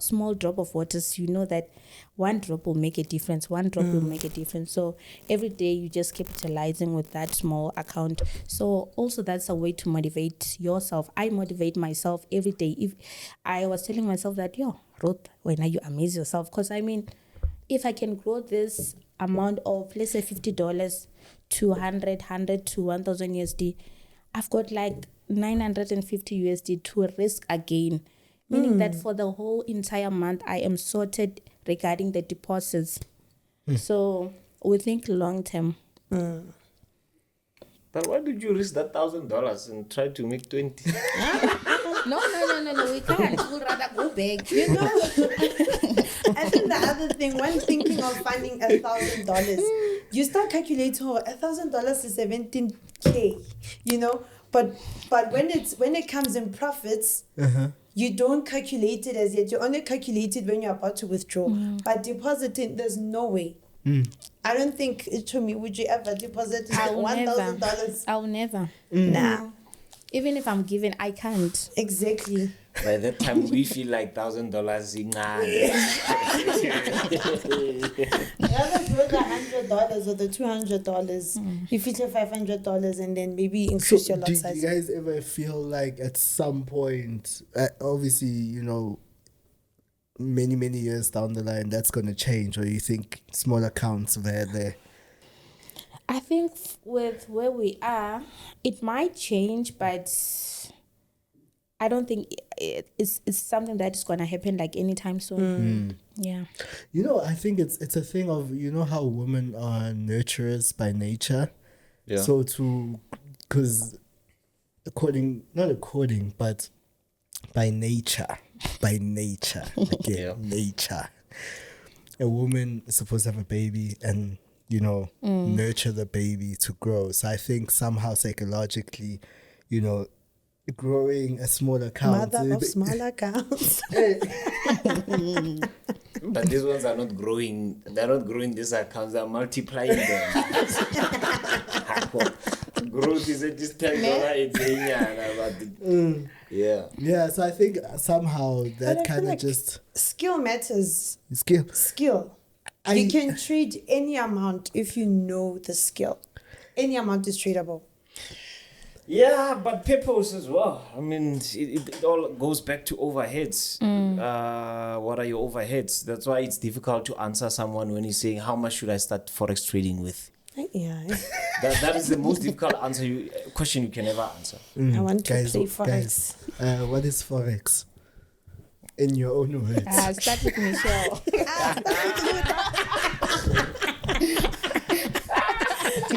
Speaker 3: small drop of waters, you know that one drop will make a difference. One drop will make a difference. So every day you just capitalizing with that small account. So also that's a way to motivate yourself. I motivate myself every day. If I was telling myself that, Ruth, when are you amaze yourself? Because I mean, if I can grow this amount of, let's say $50 to 100 to 1,000 USD, I've got like 950 USD to risk again. Meaning that for the whole entire month, I am sorted regarding the deposits. So we think long term.
Speaker 4: But why did you risk that $1,000 and try to make 20?
Speaker 3: No, we can't. We'd rather go back.
Speaker 1: You know, I think the other thing, when thinking of funding $1,000, you start calculating, $1,000 is 17K, you know. But when it comes in profits, you don't calculate it as yet. You only calculate it when you're about to withdraw. But depositing, there's no way. I don't think, to me, would you ever deposit $1,000?
Speaker 3: I'll never.
Speaker 1: Nah.
Speaker 3: Even if I'm given, I can't.
Speaker 1: Exactly.
Speaker 4: By that time, we feel like $1,000.
Speaker 1: Rather grow the $100 or the $200. You feature $500 and then maybe increase your lot
Speaker 2: do
Speaker 1: size.
Speaker 2: you guys ever feel like at some point, obviously, you know, many years down the line, that's going to change, or you think small accounts were there?
Speaker 3: I think with where we are, it might change, but I don't think it's something that is going to happen like anytime soon. Yeah.
Speaker 2: You know, I think it's a thing of, you know how women are nurturers by nature.
Speaker 4: Yeah.
Speaker 2: So because but by nature, nature, a woman is supposed to have a baby and, you know, nurture the baby to grow. So I think somehow psychologically, you know, growing a small account.
Speaker 1: Mother of small accounts.
Speaker 4: But these ones are not growing. They're not growing these accounts. They're multiplying them. Ruth is just $10. Yeah.
Speaker 2: Yeah, so I think somehow
Speaker 1: But
Speaker 2: that
Speaker 1: I
Speaker 2: kind
Speaker 1: feel
Speaker 2: of just
Speaker 1: skill matters.
Speaker 2: skill.
Speaker 1: You can trade any amount if you know the skill. Any amount is tradable.
Speaker 4: Yeah, but purpose as well. I mean, it all goes back to overheads. What are your overheads? That's why it's difficult to answer someone when he's saying, how much should I start Forex trading with?
Speaker 1: Yeah.
Speaker 4: That is the most difficult question you can ever answer.
Speaker 1: I want to
Speaker 2: Guys,
Speaker 1: play Forex.
Speaker 2: What is Forex? In your own words.
Speaker 3: Start with Michelle.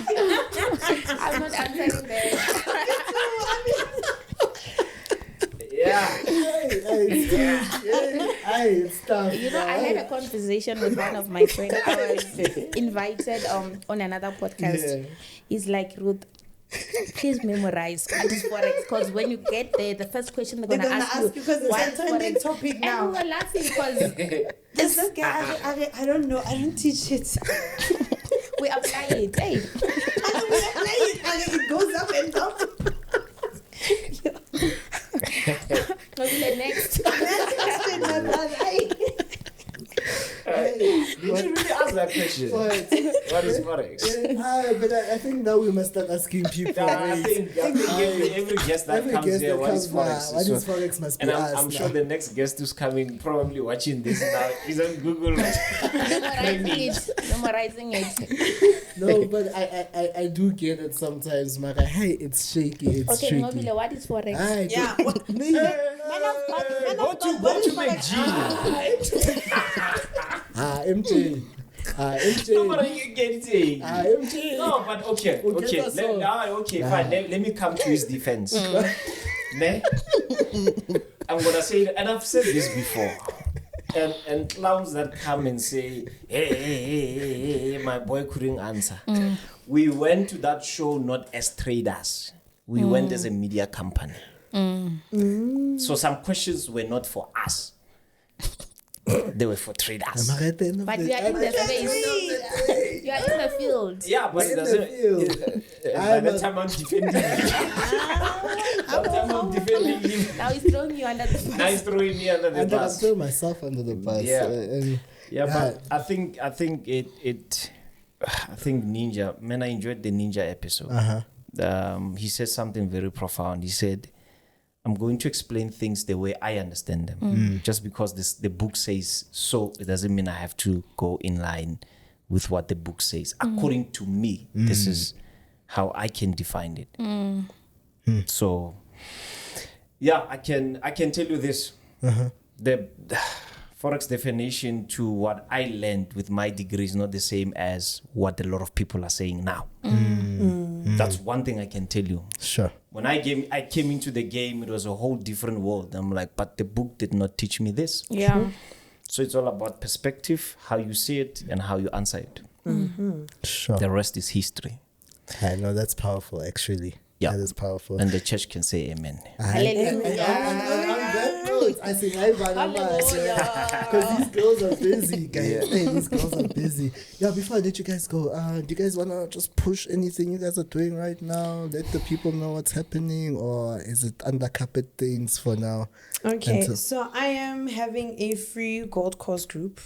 Speaker 3: I'm not answering that.
Speaker 4: Yeah.
Speaker 2: Hey, stop.
Speaker 3: You know, I had a conversation with one of my friends. I was invited on another podcast.
Speaker 2: Yeah.
Speaker 3: He's like, Ruth, please memorize what is Forex, because when you get there, the first question they're gonna ask you
Speaker 1: because it's
Speaker 3: what
Speaker 1: a
Speaker 3: is
Speaker 1: trending
Speaker 3: Forex?
Speaker 1: topic
Speaker 3: And
Speaker 1: now.
Speaker 3: we were laughing because
Speaker 1: This guy, I don't know. I don't teach it.
Speaker 3: we apply it. Hey,
Speaker 1: It goes up and down.
Speaker 3: maybe the next.
Speaker 4: Did you really ask that question? What is Forex?
Speaker 2: But I think now we must start asking people.
Speaker 4: I think every guest that comes here, what is Forex?
Speaker 2: What is Forex must be
Speaker 4: And
Speaker 2: asked.
Speaker 4: I'm sure the next guest who's coming, probably watching this now, is on Google.
Speaker 3: Memorizing it.
Speaker 2: No, but I do get it sometimes, Mara. Hey, it's shaky, it's
Speaker 3: Okay,
Speaker 2: tricky.
Speaker 3: Nqobile, what is Forex?
Speaker 2: Aye,
Speaker 1: Yeah.
Speaker 2: but- me,
Speaker 4: Go to make G.
Speaker 2: MJ. MJ.
Speaker 4: No, but you get it.
Speaker 2: MJ.
Speaker 4: No, but okay. Fine. Let me come to his defense. Ne? I'm gonna say it, and I've said this before. And clowns that come and say, hey, my boy couldn't answer. We went to that show not as traders. We went as a media company. So some questions were not for us. They were for traders.
Speaker 2: Mara, at the end of
Speaker 3: But
Speaker 2: the-
Speaker 3: we are in the space. You are in the field.
Speaker 4: Yeah, but it
Speaker 2: In the
Speaker 4: doesn't.
Speaker 2: field.
Speaker 4: By the time I'm defending him,
Speaker 3: Now he's throwing you under the bus.
Speaker 4: now he's throwing me under the
Speaker 2: And I'm
Speaker 4: bus.
Speaker 2: throwing myself under the bus.
Speaker 4: Yeah.
Speaker 2: And
Speaker 4: Yeah, but I think Ninja, man, I enjoyed the Ninja episode. He said something very profound. He said, I'm going to explain things the way I understand them. Just because the book says so, it doesn't mean I have to go in line with what the book says. According to me, this is how I can define it. So, yeah, I can tell you this. The Forex definition to what I learned with my degree is not the same as what a lot of people are saying now. That's one thing I can tell you.
Speaker 2: sure.
Speaker 4: When I came into the game, it was a whole different world. I'm like, but the book did not teach me this.
Speaker 3: Yeah.
Speaker 4: So it's all about perspective, how you see it, and how you answer it.
Speaker 2: Sure.
Speaker 4: The rest is history.
Speaker 2: I know that's powerful, actually.
Speaker 4: Yeah.
Speaker 2: That is powerful.
Speaker 4: And the church can say amen.
Speaker 3: Hallelujah.
Speaker 2: On that note, I think I
Speaker 3: Hallelujah.
Speaker 2: because these girls are busy, guys. Hey, these girls are busy. Yeah, before I let you guys go, do you guys want to just push anything you guys are doing right now? Let the people know what's happening, or is it under carpet things for now?
Speaker 1: Okay,
Speaker 2: Until-
Speaker 1: so I am having a free gold course group.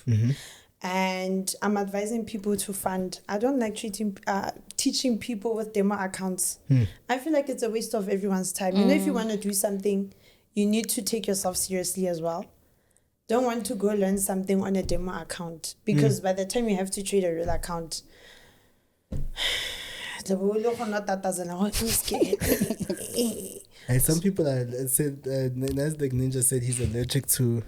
Speaker 1: And I'm advising people to fund. I don't like teaching people with demo accounts. I feel like it's a waste of everyone's time. You know, if you want to do something, you need to take yourself seriously as well. Don't want to go learn something on a demo account, because by the time you have to trade a real account,
Speaker 2: And some people said, Nasdaq Ninja said he's allergic to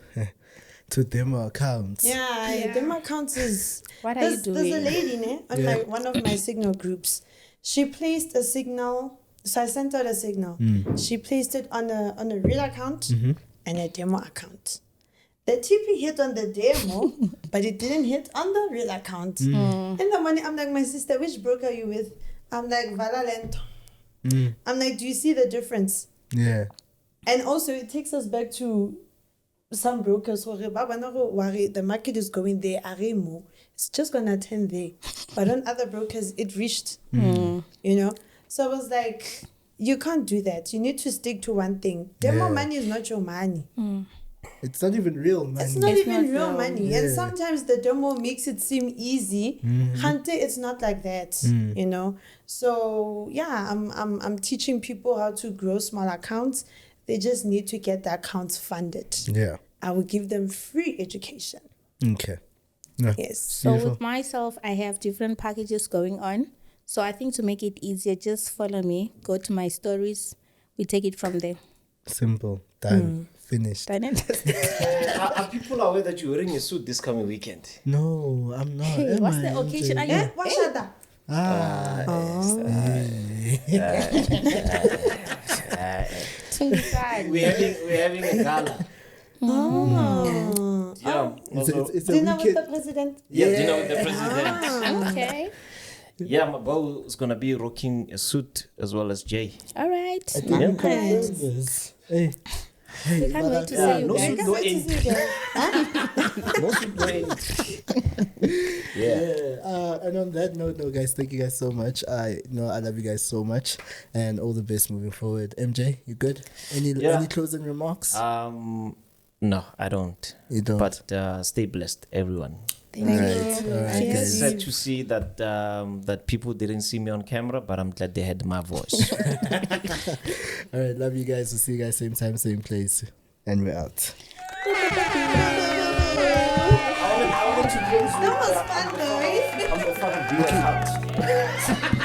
Speaker 2: demo accounts.
Speaker 1: Yeah, demo accounts is...
Speaker 3: What are you
Speaker 1: There's a
Speaker 3: doing?
Speaker 1: lady on one of my signal groups. She placed a signal. So I sent her a signal. She placed it on a real account and a demo account. The TP hit on the demo, but it didn't hit on the real account. In the morning, I'm like, my sister, which broker are you with? I'm like, Valalento. I'm like, do you see the difference?
Speaker 2: Yeah.
Speaker 1: And also, it takes us back to some brokers who worry the market is going there, it's just gonna turn there. But on other brokers, it reached, you know. So I was like, you can't do that. You need to stick to one thing. Demo money is not your money.
Speaker 2: It's not even real money.
Speaker 1: It's not
Speaker 3: It's
Speaker 1: even
Speaker 3: not
Speaker 1: real
Speaker 3: real.
Speaker 1: money.
Speaker 2: Yeah.
Speaker 1: And sometimes the demo makes it seem easy. Hante, it's not like that, you know. So yeah, I'm teaching people how to grow small accounts. They just need to get the accounts funded.
Speaker 2: Yeah.
Speaker 1: I will give them free education.
Speaker 2: Okay. Yeah.
Speaker 1: Yes.
Speaker 3: So
Speaker 2: Beautiful.
Speaker 3: with myself, I have different packages going on. So I think to make it easier, just follow me, go to my stories. We take it from there.
Speaker 2: Simple. Done. Finished.
Speaker 3: Done it?
Speaker 4: Are people aware that you're wearing a suit this coming weekend?
Speaker 2: No, I'm not.
Speaker 3: Hey,
Speaker 2: Am
Speaker 3: what's
Speaker 2: I,
Speaker 3: the
Speaker 2: MJ?
Speaker 3: occasion? Are you?
Speaker 1: Eh? What should I?
Speaker 4: We're having a gala.
Speaker 1: Oh.
Speaker 4: Yeah.
Speaker 2: It's a
Speaker 1: Dinner with
Speaker 2: weekend.
Speaker 1: the president.
Speaker 4: Yeah, dinner with the president.
Speaker 3: Okay.
Speaker 4: Yeah, my bow is gonna be rocking a suit as well as Jay.
Speaker 3: All right.
Speaker 2: I think you confirmed this. Hey. Hey,
Speaker 3: We can't wait to
Speaker 4: Yeah,
Speaker 3: see you
Speaker 4: no
Speaker 3: guys.
Speaker 4: suit, no ink. No suit, no ink. Yeah.
Speaker 2: And on that note, no, guys, thank you guys so much. I love you guys so much, and all the best moving forward. MJ, you good? Any closing remarks?
Speaker 4: No, I don't.
Speaker 2: You don't.
Speaker 4: But stay blessed, everyone.
Speaker 2: all right,
Speaker 4: It's
Speaker 2: guys.
Speaker 4: sad to see that that people didn't see me on camera, but I'm glad they heard my voice.
Speaker 2: All right, love you guys. We'll see you guys same time, same place, and we're out.
Speaker 1: That was fun, though.
Speaker 4: I'm gonna fucking be out.